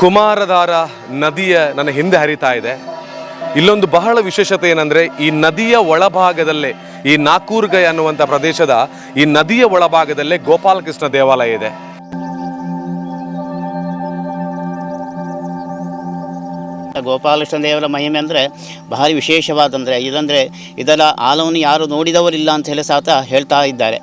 ಕುಮಾರಧಾರ ನದಿಯ ನನ್ನ ಹಿಂದೆ ಹರಿತಾ ಇದೆ. ಇಲ್ಲೊಂದು ಬಹಳ ವಿಶೇಷತೆ ಏನಂದರೆ, ಈ ನದಿಯ ಒಳಭಾಗದಲ್ಲೇ, ಈ ನಾಕೂರ್ಗೈ ಅನ್ನುವಂಥ ಪ್ರದೇಶದ ಈ ನದಿಯ ಒಳಭಾಗದಲ್ಲೇ ಗೋಪಾಲಕೃಷ್ಣ ದೇವಾಲಯ ಇದೆ. ಗೋಪಾಲಕೃಷ್ಣ ದೇವರ ಮಹಿಮೆ ಅಂದರೆ ಭಾರಿ ವಿಶೇಷವಾದಂದರೆ ಇದರ ಆಲವನ್ನು ಯಾರು ನೋಡಿದವರಿಲ್ಲ ಅಂತ ಹೇಳಿ ಸಾತ ಹೇಳ್ತಾ ಇದ್ದಾರೆ.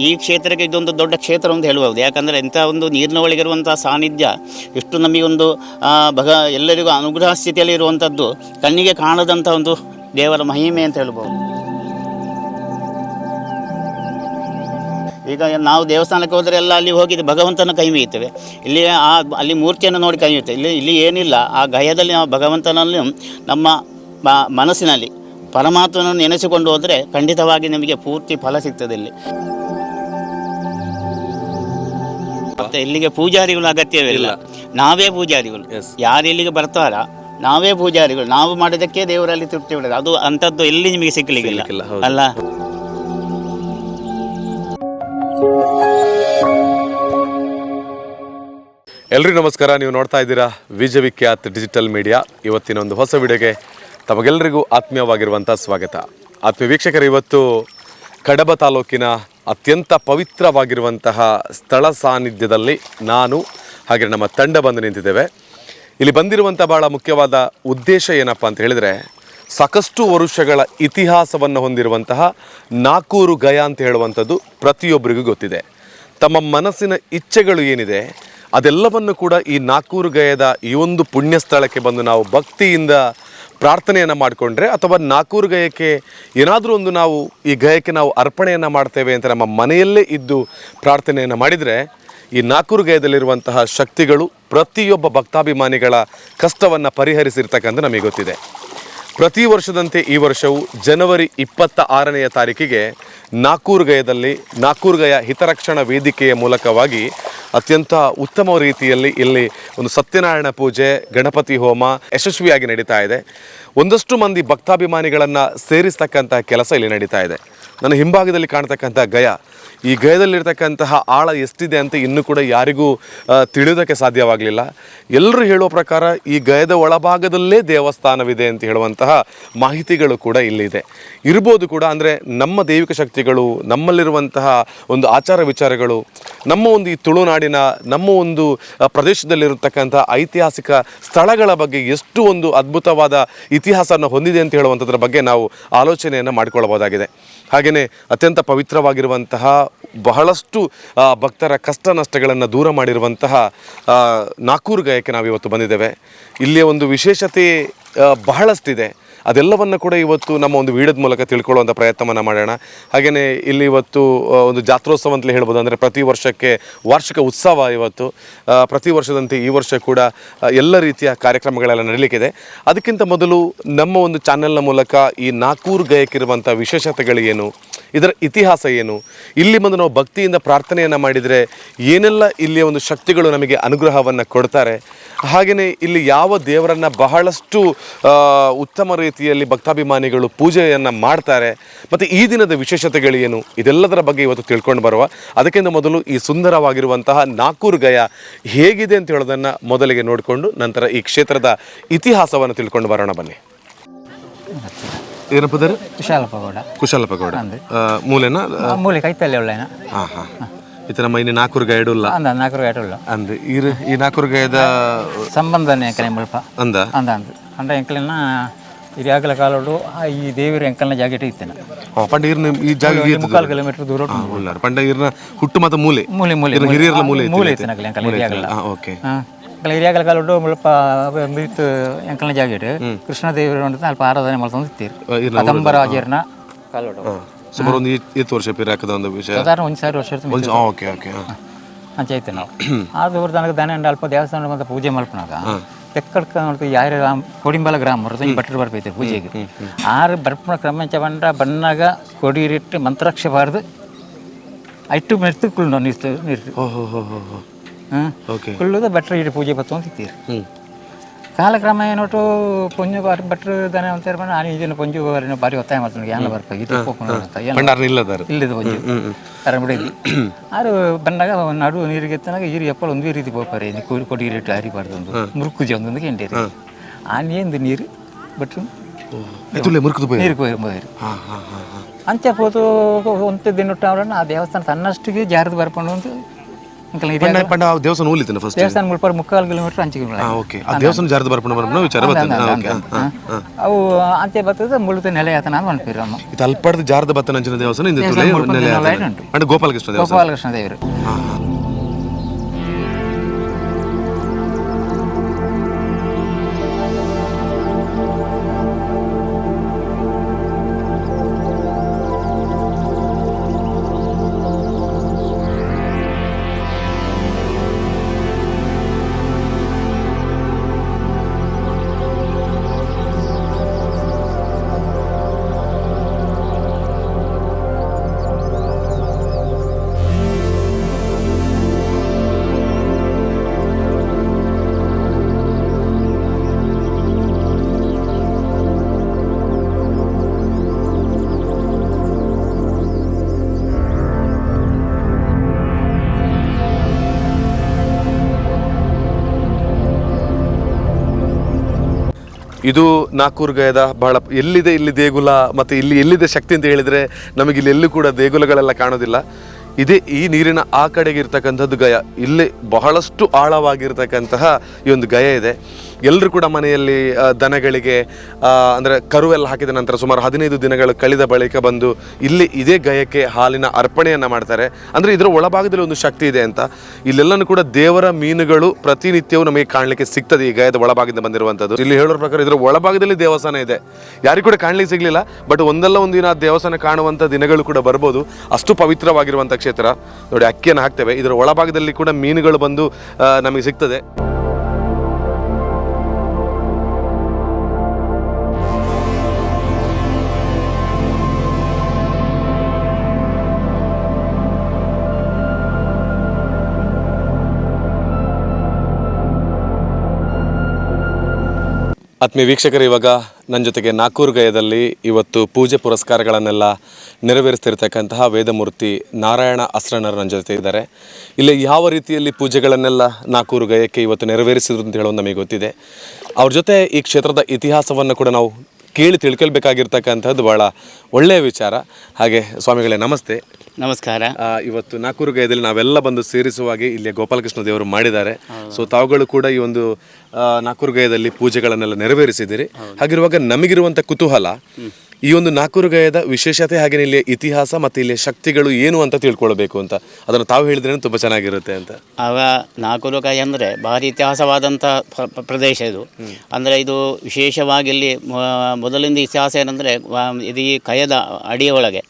ಈ ಕ್ಷೇತ್ರಕ್ಕೆ ಇದೊಂದು ದೊಡ್ಡ ಕ್ಷೇತ್ರ ಅಂತ ಹೇಳ್ಬೋದು. ಯಾಕಂದರೆ ಇಂಥ ಒಂದು ನೀರಿನ ಒಳಗಿರುವಂಥ ಸಾನ್ನಿಧ್ಯ ಎಷ್ಟು ನಮಗೊಂದು ಎಲ್ಲರಿಗೂ ಅನುಗ್ರಹ ಸ್ಥಿತಿಯಲ್ಲಿ ಇರುವಂಥದ್ದು, ಕಣ್ಣಿಗೆ ಕಾಣದಂಥ ಒಂದು ದೇವರ ಮಹಿಮೆ ಅಂತ ಹೇಳ್ಬೋದು. ಈಗ ನಾವು ದೇವಸ್ಥಾನಕ್ಕೆ ಹೋದರೆ ಎಲ್ಲ ಅಲ್ಲಿ ಹೋಗಿ ಭಗವಂತನ ಕೈ ಮುಗಿತೇವೆ. ಇಲ್ಲಿ ಅಲ್ಲಿ ಮೂರ್ತಿಯನ್ನು ನೋಡಿ ಕೈ ಮುಗಿತೇವೆ. ಇಲ್ಲಿ ಏನಿಲ್ಲ, ಆ ಗಯದಲ್ಲಿ ನಾವು ಭಗವಂತನಲ್ಲಿ ನಮ್ಮ ಮನಸ್ಸಿನಲ್ಲಿ ಪರಮಾತ್ಮನನ್ನು ನೆನೆಸಿಕೊಂಡು ಹೋದರೆ ಖಂಡಿತವಾಗಿ ನಿಮಗೆ ಪೂರ್ತಿ ಫಲ ಸಿಗ್ತದೆ. ಇಲ್ಲಿ ಮತ್ತು ಇಲ್ಲಿಗೆ ಪೂಜಾರಿಗಳು ಅಗತ್ಯವಿಲ್ಲ, ನಾವೇ ಪೂಜಾರಿಗಳು. ಯಾರು ಇಲ್ಲಿಗೆ ಬರ್ತಾರ ನಾವೇ ಪೂಜಾರಿಗಳು. ನಾವು ಮಾಡಿದ್ದಕ್ಕೆ ದೇವರಲ್ಲಿ ತೃಪ್ತಿ ಬಿಡೋದು, ಅದು ಅಂಥದ್ದು ಎಲ್ಲಿ ನಿಮಗೆ ಸಿಕ್ಕಲಿಕ್ಕಿಲ್ಲ ಅಲ್ಲ. ಎಲ್ರಿಗೂ ನಮಸ್ಕಾರ. ನೀವು ನೋಡ್ತಾ ಇದ್ದೀರಾ ವಿಜಯವಿಖ್ಯಾತ್ ಡಿಜಿಟಲ್ ಮೀಡಿಯಾ. ಇವತ್ತಿನ ಒಂದು ಹೊಸ ವಿಡಿಯೋಗೆ ತಮಗೆಲ್ಲರಿಗೂ ಆತ್ಮೀಯವಾಗಿರುವಂಥ ಸ್ವಾಗತ. ಆತ್ಮೀಯ ವೀಕ್ಷಕರು, ಇವತ್ತು ಕಡಬ ತಾಲೂಕಿನ ಅತ್ಯಂತ ಪವಿತ್ರವಾಗಿರುವಂತಹ ಸ್ಥಳ ಸಾನ್ನಿಧ್ಯದಲ್ಲಿ ನಾನು ಹಾಗೆ ನಮ್ಮ ತಂಡ ಬಂದು ನಿಂತಿದ್ದೇವೆ. ಇಲ್ಲಿ ಬಂದಿರುವಂಥ ಭಾಳ ಮುಖ್ಯವಾದ ಉದ್ದೇಶ ಏನಪ್ಪ ಅಂತ ಹೇಳಿದರೆ, ಸಾಕಷ್ಟು ವರುಷಗಳ ಇತಿಹಾಸವನ್ನು ಹೊಂದಿರುವಂತಹ ನಾಕೂರುಗೈ ಅಂತ ಹೇಳುವಂಥದ್ದು ಪ್ರತಿಯೊಬ್ಬರಿಗೂ ಗೊತ್ತಿದೆ. ತಮ್ಮ ಮನಸ್ಸಿನ ಇಚ್ಛೆಗಳು ಏನಿದೆ ಅದೆಲ್ಲವನ್ನು ಕೂಡ ಈ ನಾಕೂರುಗೈದ ಈ ಒಂದು ಪುಣ್ಯ ಸ್ಥಳಕ್ಕೆ ಬಂದು ನಾವು ಭಕ್ತಿಯಿಂದ ಪ್ರಾರ್ಥನೆಯನ್ನು ಮಾಡಿಕೊಂಡ್ರೆ, ಅಥವಾ ನಾಕೂರುಗೈಕ್ಕೆ ಏನಾದರೂ ಒಂದು ನಾವು ಈ ಗಯಕ್ಕೆ ನಾವು ಅರ್ಪಣೆಯನ್ನು ಮಾಡ್ತೇವೆ ಅಂತ ನಮ್ಮ ಮನೆಯಲ್ಲೇ ಇದ್ದು ಪ್ರಾರ್ಥನೆಯನ್ನು ಮಾಡಿದರೆ, ಈ ನಾಕೂರುಗೈದಲ್ಲಿರುವಂತಹ ಶಕ್ತಿಗಳು ಪ್ರತಿಯೊಬ್ಬ ಭಕ್ತಾಭಿಮಾನಿಗಳ ಕಷ್ಟವನ್ನು ಪರಿಹರಿಸಿರ್ತಕ್ಕಂಥ ನಮಗೆ ಗೊತ್ತಿದೆ. ಪ್ರತಿ ವರ್ಷದಂತೆ ಈ ವರ್ಷವೂ ಜನವರಿ 26ನೇ ತಾರೀಕಿಗೆ ನಾಕೂರುಗೈದಲ್ಲಿ ನಾಕೂರುಗೈ ಹಿತರಕ್ಷಣಾ ವೇದಿಕೆಯ ಮೂಲಕವಾಗಿ ಅತ್ಯಂತ ಉತ್ತಮ ರೀತಿಯಲ್ಲಿ ಇಲ್ಲಿ ಒಂದು ಸತ್ಯನಾರಾಯಣ ಪೂಜೆ, ಗಣಪತಿ ಹೋಮ ಯಶಸ್ವಿಯಾಗಿ ನಡೀತಾ ಇದೆ. ಒಂದಷ್ಟು ಮಂದಿ ಭಕ್ತಾಭಿಮಾನಿಗಳನ್ನು ಸೇರಿಸ್ತಕ್ಕಂಥ ಕೆಲಸ ಇಲ್ಲಿ ನಡೀತಾ ಇದೆ. ನನ್ನ ಹಿಂಭಾಗದಲ್ಲಿ ಕಾಣ್ತಕ್ಕಂಥ ಗಯ, ಈ ಗಯದಲ್ಲಿರ್ತಕ್ಕಂತಹ ಆಳ ಎಷ್ಟಿದೆ ಅಂತ ಇನ್ನೂ ಕೂಡ ಯಾರಿಗೂ ತಿಳಿಯೋದಕ್ಕೆ ಸಾಧ್ಯವಾಗಲಿಲ್ಲ. ಎಲ್ಲರೂ ಹೇಳುವ ಪ್ರಕಾರ ಈ ಗಯದ ಒಳಭಾಗದಲ್ಲೇ ದೇವಸ್ಥಾನವಿದೆ ಅಂತ ಹೇಳುವಂತಹ ಮಾಹಿತಿಗಳು ಕೂಡ ಇಲ್ಲಿದೆ. ಇರ್ಬೋದು ಕೂಡ, ಅಂದರೆ ನಮ್ಮ ದೈವಿಕ ಶಕ್ತಿಗಳು, ನಮ್ಮಲ್ಲಿರುವಂತಹ ಒಂದು ಆಚಾರ ವಿಚಾರಗಳು, ನಮ್ಮ ಒಂದು ಈ ತುಳುನಾಡಿನ ನಮ್ಮ ಒಂದು ಪ್ರದೇಶದಲ್ಲಿರತಕ್ಕಂಥ ಐತಿಹಾಸಿಕ ಸ್ಥಳಗಳ ಬಗ್ಗೆ ಎಷ್ಟು ಒಂದು ಅದ್ಭುತವಾದ ಇತಿಹಾಸವನ್ನು ಹೊಂದಿದೆ ಅಂತ ಹೇಳುವಂಥದ್ರ ಬಗ್ಗೆ ನಾವು ಆಲೋಚನೆಯನ್ನು ಮಾಡಿಕೊಳ್ಳಬಹುದಾಗಿದೆ. ಹಾಗೆಯೇ ಅತ್ಯಂತ ಪವಿತ್ರವಾಗಿರುವಂತಹ, ಬಹಳಷ್ಟು ಭಕ್ತರ ಕಷ್ಟ ನಷ್ಟಗಳನ್ನು ದೂರ ಮಾಡಿರುವಂತಹ ನಾಕೂರುಗೈಕ್ಕೆ ನಾವು ಇವತ್ತು ಬಂದಿದ್ದೇವೆ. ಇಲ್ಲಿಯ ಒಂದು ವಿಶೇಷತೆ ಬಹಳಷ್ಟಿದೆ. ಅದೆಲ್ಲವನ್ನು ಕೂಡ ಇವತ್ತು ನಮ್ಮ ಒಂದು ವಿಡಿಯೋದ ಮೂಲಕ ತಿಳ್ಕೊಳ್ಳುವಂಥ ಪ್ರಯತ್ನವನ್ನು ಮಾಡೋಣ. ಹಾಗೆಯೇ ಇಲ್ಲಿ ಇವತ್ತು ಒಂದು ಜಾತ್ರೋತ್ಸವ ಅಂತಲೇ ಹೇಳ್ಬೋದು. ಅಂದರೆ ಪ್ರತಿ ವರ್ಷಕ್ಕೆ ವಾರ್ಷಿಕ ಉತ್ಸವ ಇವತ್ತು. ಪ್ರತಿ ವರ್ಷದಂತೆ ಈ ವರ್ಷ ಕೂಡ ಎಲ್ಲ ರೀತಿಯ ಕಾರ್ಯಕ್ರಮಗಳೆಲ್ಲ ನಡೀಲಿಕ್ಕಿದೆ. ಅದಕ್ಕಿಂತ ಮೊದಲು ನಮ್ಮ ಒಂದು ಚಾನೆಲ್ನ ಮೂಲಕ ಈ ನಾಕೂರುಗೈಕ್ಕಿರುವಂಥ ವಿಶೇಷತೆಗಳು ಏನು, ಇದರ ಇತಿಹಾಸ ಏನು, ಇಲ್ಲಿ ಬಂದು ನಾವು ಭಕ್ತಿಯಿಂದ ಪ್ರಾರ್ಥನೆಯನ್ನು ಮಾಡಿದರೆ ಏನೆಲ್ಲ ಇಲ್ಲಿಯ ಒಂದು ಶಕ್ತಿಗಳು ನಮಗೆ ಅನುಗ್ರಹವನ್ನು ಕೊಡ್ತಾರೆ, ಹಾಗೆಯೇ ಇಲ್ಲಿ ಯಾವ ದೇವರನ್ನು ಬಹಳಷ್ಟು ಉತ್ತಮ ರೀತಿಯಲ್ಲಿ ಭಕ್ತಾಭಿಮಾನಿಗಳು ಪೂಜೆಯನ್ನು ಮಾಡ್ತಾರೆ, ಮತ್ತು ಈ ದಿನದ ವಿಶೇಷತೆಗಳು ಏನು, ಇದೆಲ್ಲದರ ಬಗ್ಗೆ ಇವತ್ತು ತಿಳ್ಕೊಂಡು ಬರುವ. ಅದಕ್ಕಿಂತ ಮೊದಲು ಈ ಸುಂದರವಾಗಿರುವಂತಹ ನಾಕೂರುಗೈ ಹೇಗಿದೆ ಅಂತ ಹೇಳೋದನ್ನು ಮೊದಲಿಗೆ ನೋಡಿಕೊಂಡು ನಂತರ ಈ ಕ್ಷೇತ್ರದ ಇತಿಹಾಸವನ್ನು ತಿಳ್ಕೊಂಡು ಬರೋಣ. ಬನ್ನಿ. ಏನಪ್ಪ ದರ? ಕುಶಾಲಪಗೌಡ ಮೂಲೆನ ಮೂಲೆ ಕೈತಲ್ಲೇ ಉಳ್ಳೇನ. ಹಾಂ ಹಾಂ. ಇತ ನಮ್ಮ ಇನ್ನು ನಾಕೂರುಗೈ ಇಡುಲ್ಲ ಅಂದು ಈ ನಾಕೂರುಗೈದ ಸಂಬಂಧನೇ ಎಂಕಲೆ ಮುಲ್ಪ ಅಂದ ಅಂದ ಅಂದು ಅಂಡ ಎಂಕಲಿನ ಹಿರಿಯಾಗಲ ಕಾಲೋಡು ಈ ದೇವರ ಎಂಕಲ್ನ ಜಾಗ ಇತ್ತೇನೆ. ಪಂಡ ಇರ್ನ ಈ ಜಾಗ 3 ಕಿಲೋಮೀಟರ್ ದೂರ ಉಳ್ಳಾರ. ಪಂಡ ಇರ್ನ ಹುಟ್ಟು ಮತ್ತು ಮೂಲೆ ಹಿರಿಯರ್ಲ ಮೂಲೆ ಐತೆ ನಕಲೆ ಎಂಕಲ್ ಹಿರಿಯಾಗಲ್ಲ. ಓಕೆ. ಹಿರಿಯಾಗಲ ಕಾಲೋಡು ಮುಲ್ಪ ಮಿತ್ ಎಂಕಲ್ನ ಜಾಗ ಇಟ್ಟು ಕೃಷ್ಣ ದೇವರು ಅಲ್ಪ ಆರಾಧನೆ ಮಾಡ್ಕೊಂಡು ಇರ್ತೀರಿ. ಕದಂಬರಾಜರ್ನ ಕಾಲೋಡು ಸುಮಾರು ಒಂದು 8 ವರ್ಷ ಪಿರಾಕದ ಒಂದು ವಿಷಯ. ಸಾಧಾರಣ 1,000 ವರ್ಷ ಓಕೆ ಓಕೆ ಅಂಚೈತೆ ನಾವು. ಅದು ನನಗೆ ದನ ಅಲ್ಪ ದೇವಸ್ಥಾನ ಬಂದ ಪೂಜೆ ಮಲ್ಪನಾಗ ತೆಕ್ಕಡ್ಕ ನೋಡ್ತೀವಿ ಯಾರು ಕೊಡಿಂಬಲ ಗ್ರಾಮ ಹೊರತು ಬಟ್ಟರು ಬರ್ಬೈತೆ ಪೂಜೆಗೆ. ಆರು ಬರ್ಪಣ ಕ್ರಮಂಚ ಬಂಡ ಬಣ್ಣಾಗ ಕೊಡಿರಿಟ್ಟು ಮಂತ್ರಾಕ್ಷ ಬಾರ್ದು ಐಟು ಮೆರ್ತು ಕುಳ್ಳು ನೀರ್ತು ಕುಳ್ಳುದ ಬಟ್ರ ಇಟ್ಟು ಪೂಜೆ ಬತ್ತು ಅಂತಿತ್ತೀರಿ. ಕಾಲಕ್ರಮ ಏನೊಟ್ಟು ಪೊಂಜು ಭಟ್ರು ದನ ಅಂತ ಹೇಳ್ಕೊಂಡು ನಾನು ಇದನ್ನು ಪೊಂಜು ಬಾರಿ ಒತ್ತಾಯ ಮಾಡ್ತಾನೆ ಯಾನ ಬರ್ಬೇಕು ಇದು ಅಂತ ಪಂಡಾರ್ನ ಇಲ್ಲದಾರು ಇಲ್ಲದ ಪೊಂಜು ಅರ ಬಿಡಿದ್ದು ಆರು ಬಂದಾಗ ನಡು ನೀರಿಗೆ ಎತ್ತನಾಗ ಈರು ಎಪ್ಪಳು ಒಂದೇ ರೀತಿ ಹೋಗ್ತಾರೆ ಕೊಡಿ ರೇಟ್ ಹರಿಬಾರ್ದು ಒಂದು ಮುರುಕುಜಿ ಒಂದೊಂದು ಕೆಂಡೇರಿ ಆ ನೀಂದು ನೀರು ಭಟ್ರು ನೀರು ಹೋಗಿರು ಅಂಚೆ ಹೋದು ಒಂತ ದಿನಟ್ಟು ಅವ್ರನ್ನ ಆ ದೇವಸ್ಥಾನ ತನ್ನಷ್ಟಿಗೆ ಜಾರದು ಬರ್ಕೊಂಡು ಅಂತ ದೇವಸ್ಥಾನ ಹೋಗ್ಲಿದ್ದೇನೆ ಫಸ್ಟ್ ದೇವಸ್ಥಾನ ಮುಳ್ಪಾಡು 3/4 ಕಿಲೋಮೀಟರ್ ಅಂಚೆ ದೇವಸ್ಥಾನ ಜಾರದ ಬರ್ಪಣ ವಿಚಾರ ಅವು ಅಂಚೆ ಬರ್ತದೆ ಮುಳುತ ನೆಲೆ ಆತನ ಅಂತ ಅನ್ಪಿರು ಅಮ್ಮ ಇದು ಅಲ್ಪಡ್ದು ಜಾರದ ಬತ್ತನ ಅಂಚಿನ ದೇವಸ್ಥಾನ ಉಂಟು ಗೋಪಾಲಕೃಷ್ಣ ದೇವಸ್ಥಾನ ಗೋಪಾಲಕೃಷ್ಣ ದೇವರು. ಇದು ನಾಕೂರು ಗಯದ ಬಹಳ ಎಲ್ಲಿದೆ ಇಲ್ಲಿ ದೇಗುಲ ಮತ್ತು ಇಲ್ಲಿ ಎಲ್ಲಿದೆ ಶಕ್ತಿ ಅಂತ ಹೇಳಿದರೆ ನಮಗೆ ಇಲ್ಲಿ ಎಲ್ಲೂ ಕೂಡ ದೇಗುಲಗಳೆಲ್ಲ ಕಾಣೋದಿಲ್ಲ. ಇದೇ ಈ ನೀರಿನ ಆ ಕಡೆಗೆ ಇರ್ತಕ್ಕಂಥದ್ದು ಗಯ. ಇಲ್ಲಿ ಬಹಳಷ್ಟು ಆಳವಾಗಿರ್ತಕ್ಕಂತಹ ಈ ಒಂದು ಗಯ ಇದೆ. ಎಲ್ಲರೂ ಕೂಡ ಮನೆಯಲ್ಲಿ ದನಗಳಿಗೆ ಅಂದರೆ ಕರುವೆಲ್ಲ ಹಾಕಿದ ನಂತರ ಸುಮಾರು 15 ದಿನಗಳು ಕಳೆದ ಬಳಿಕ ಬಂದು ಇಲ್ಲಿ ಇದೇ ಗಯಕ್ಕೆ ಹಾಲಿನ ಅರ್ಪಣೆಯನ್ನು ಮಾಡ್ತಾರೆ. ಅಂದರೆ ಇದರ ಒಳಭಾಗದಲ್ಲಿ ಒಂದು ಶಕ್ತಿ ಇದೆ ಅಂತ. ಇಲ್ಲೆಲ್ಲನೂ ಕೂಡ ದೇವರ ಮೀನುಗಳು ಪ್ರತಿನಿತ್ಯವೂ ನಮಗೆ ಕಾಣಲಿಕ್ಕೆ ಸಿಗ್ತದೆ ಈ ಗಯದ ಒಳಭಾಗದಿಂದ ಬಂದಿರುವಂಥದ್ದು. ಇಲ್ಲಿ ಹೇಳೋರ ಪ್ರಕಾರ ಇದರ ಒಳಭಾಗದಲ್ಲಿ ದೇವಸ್ಥಾನ ಇದೆ. ಯಾರಿಗೂ ಕೂಡ ಕಾಣಲಿಕ್ಕೆ ಸಿಗಲಿಲ್ಲ, ಬಟ್ ಒಂದಲ್ಲ ಒಂದಿನ ದೇವಸ್ಥಾನ ಕಾಣುವಂಥ ದಿನಗಳು ಕೂಡ ಬರ್ಬೋದು. ಅಷ್ಟು ಪವಿತ್ರವಾಗಿರುವಂಥ ಕ್ಷೇತ್ರ ನೋಡಿ. ಅಕ್ಕಿಯನ್ನು ಹಾಕ್ತೇವೆ, ಇದರ ಒಳಭಾಗದಲ್ಲಿ ಕೂಡ ಮೀನುಗಳು ಬಂದು ನಮಗೆ ಸಿಗ್ತದೆ. ಆತ್ಮೀಯ ವೀಕ್ಷಕರು, ಇವಾಗ ನನ್ನ ಜೊತೆಗೆ ನಾಕೂರು ಗಯದಲ್ಲಿ ಇವತ್ತು ಪೂಜೆ ಪುರಸ್ಕಾರಗಳನ್ನೆಲ್ಲ ನೆರವೇರಿಸ್ತಿರ್ತಕ್ಕಂತಹ ವೇದಮೂರ್ತಿ ನಾರಾಯಣ ಅಸ್ರಣ್ಣರು ನನ್ನ ಜೊತೆ ಇದ್ದಾರೆ. ಇಲ್ಲಿ ಯಾವ ರೀತಿಯಲ್ಲಿ ಪೂಜೆಗಳನ್ನೆಲ್ಲ ನಾಕೂರು ಗಯಕ್ಕೆ ಇವತ್ತು ನೆರವೇರಿಸಿದ್ರು ಅಂತ ಹೇಳೋದು ನಮಗೆ ಗೊತ್ತಿದೆ. ಅವ್ರ ಜೊತೆ ಈ ಕ್ಷೇತ್ರದ ಇತಿಹಾಸವನ್ನು ಕೂಡ ನಾವು ಕೇಳಿ ತಿಳ್ಕೊಳ್ಬೇಕಾಗಿರ್ತಕ್ಕಂಥದ್ದು ಭಾಳ ಒಳ್ಳೆಯ ವಿಚಾರ. ಹಾಗೆ ಸ್ವಾಮಿಗಳೇ ನಮಸ್ತೆ. ನಮಸ್ಕಾರ. ಇವತ್ತು ನಾಕೂರು ಗಯದಲ್ಲಿ ನಾವೆಲ್ಲ ಬಂದು ಸೇರಿಸುವಾಗಿ ಇಲ್ಲಿ ಗೋಪಾಲಕೃಷ್ಣ ದೇವರು ಮಾಡಿದ್ದಾರೆ. ಸೊ ತಾವುಗಳು ಕೂಡ ಈ ಒಂದು ನಾಕೂರು ಗಯದಲ್ಲಿ ಪೂಜೆಗಳನ್ನೆಲ್ಲ ನೆರವೇರಿಸಿದ್ದೀರಿ. ಹಾಗಿರುವಾಗ ನಮಗಿರುವಂಥ ಕುತೂಹಲ ಈ ಒಂದು ನಾಕೂರು ಗಯದ ವಿಶೇಷತೆ, ಹಾಗೆ ಇಲ್ಲಿ ಇತಿಹಾಸ ಮತ್ತು ಇಲ್ಲಿ ಶಕ್ತಿಗಳು ಏನು ಅಂತ ತಿಳ್ಕೊಳ್ಬೇಕು ಅಂತ. ಅದನ್ನು ತಾವು ಹೇಳಿದ್ರೆ ತುಂಬ ಚೆನ್ನಾಗಿರುತ್ತೆ ಅಂತ. ಆಗ ನಾಕೂರು ಗಯ ಅಂದರೆ ಭಾರಿ ಇತಿಹಾಸವಾದಂಥ ಪ್ರದೇಶ ಇದು. ಅಂದರೆ ಇದು ವಿಶೇಷವಾಗಿ ಇಲ್ಲಿ ಮೊದಲಿಂದ ಇತಿಹಾಸ ಏನಂದರೆ ಇದು ಈ ಕಯದ ಅಡಿಯ ಒಳಗೆ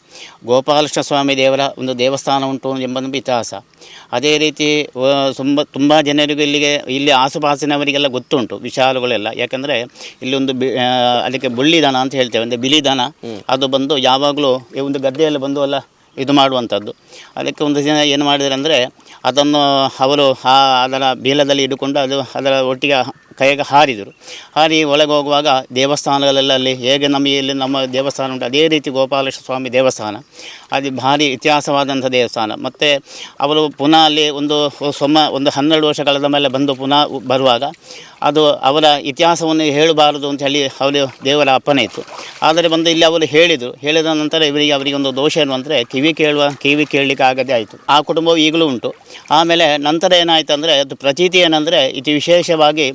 ಗೋಪಾಲಕೃಷ್ಣ ಸ್ವಾಮಿ ದೇವರ ಒಂದು ದೇವಸ್ಥಾನ ಉಂಟು ಎಂಬುದು ಇತಿಹಾಸ. ಅದೇ ರೀತಿ ತುಂಬ ಜನರಿಗೂ ಇಲ್ಲಿ ಆಸುಪಾಸಿನವರಿಗೆಲ್ಲ ಗೊತ್ತುಂಟು ವಿಚಾರಗಳೆಲ್ಲ. ಯಾಕಂದರೆ ಇಲ್ಲಿ ಒಂದು ಅದಕ್ಕೆ ಬುಳ್ಳಿದನ ಅಂತ ಹೇಳ್ತೇವೆ, ಅಂದರೆ ಬಿಳಿ ದನ. ಅದು ಬಂದು ಯಾವಾಗಲೂ ಒಂದು ಗದ್ದೆಯಲ್ಲಿ ಬಂದು ಎಲ್ಲ ಇದು ಮಾಡುವಂಥದ್ದು. ಅದಕ್ಕೆ ಒಂದು ದಿನ ಏನು ಮಾಡಿದರೆ ಅಂದರೆ ಅದನ್ನು ಅವರು ಅದರ ಬೀಲದಲ್ಲಿ ಇಟ್ಟುಕೊಂಡು ಅದರ ಒಟ್ಟಿಗೆ ಕೈಗೆ ಹಾರಿದರು. ಹಾರಿ ಒಳಗೆ ಹೋಗುವಾಗ ದೇವಸ್ಥಾನಗಳೆಲ್ಲ ಅಲ್ಲಿ ಹೇಗೆ ನಮಗೆ ಇಲ್ಲಿ ನಮ್ಮ ದೇವಸ್ಥಾನ ಉಂಟು ಅದೇ ರೀತಿ ಗೋಪಾಲಕೃಷ್ಣ ಸ್ವಾಮಿ ದೇವಸ್ಥಾನ ಅದು ಭಾರಿ ಇತಿಹಾಸವಾದಂಥ ದೇವಸ್ಥಾನ. ಮತ್ತು ಅವರು ಪುನಃ ಅಲ್ಲಿ ಒಂದು 12 ವರ್ಷ ಕಳೆದ ಮೇಲೆ ಬಂದು ಪುನಃ ಬರುವಾಗ ಅದು ಅವರ ಇತಿಹಾಸವನ್ನು ಹೇಳಬಾರದು ಅಂತ ಹೇಳಿ ಅವರು ದೇವರ ಅಪ್ಪಣೆ ಇತ್ತು. ಆದರೆ ಬಂದು ಇಲ್ಲಿ ಅವರು ಹೇಳಿದ ನಂತರ ಅವರಿಗೆ ಒಂದು ದೋಷ ಏನು ಅಂದರೆ ಕಿವಿ ಕೇಳಲಿಕ್ಕೆ ಆಗದೆ ಆಯಿತು. ಆ ಕುಟುಂಬವು ಈಗಲೂ ಉಂಟು. ಆಮೇಲೆ ನಂತರ ಏನಾಯಿತು ಅಂದರೆ ಅದು ಪ್ರತೀತಿ ಏನಂದರೆ ಇದು ವಿಶೇಷವಾಗಿ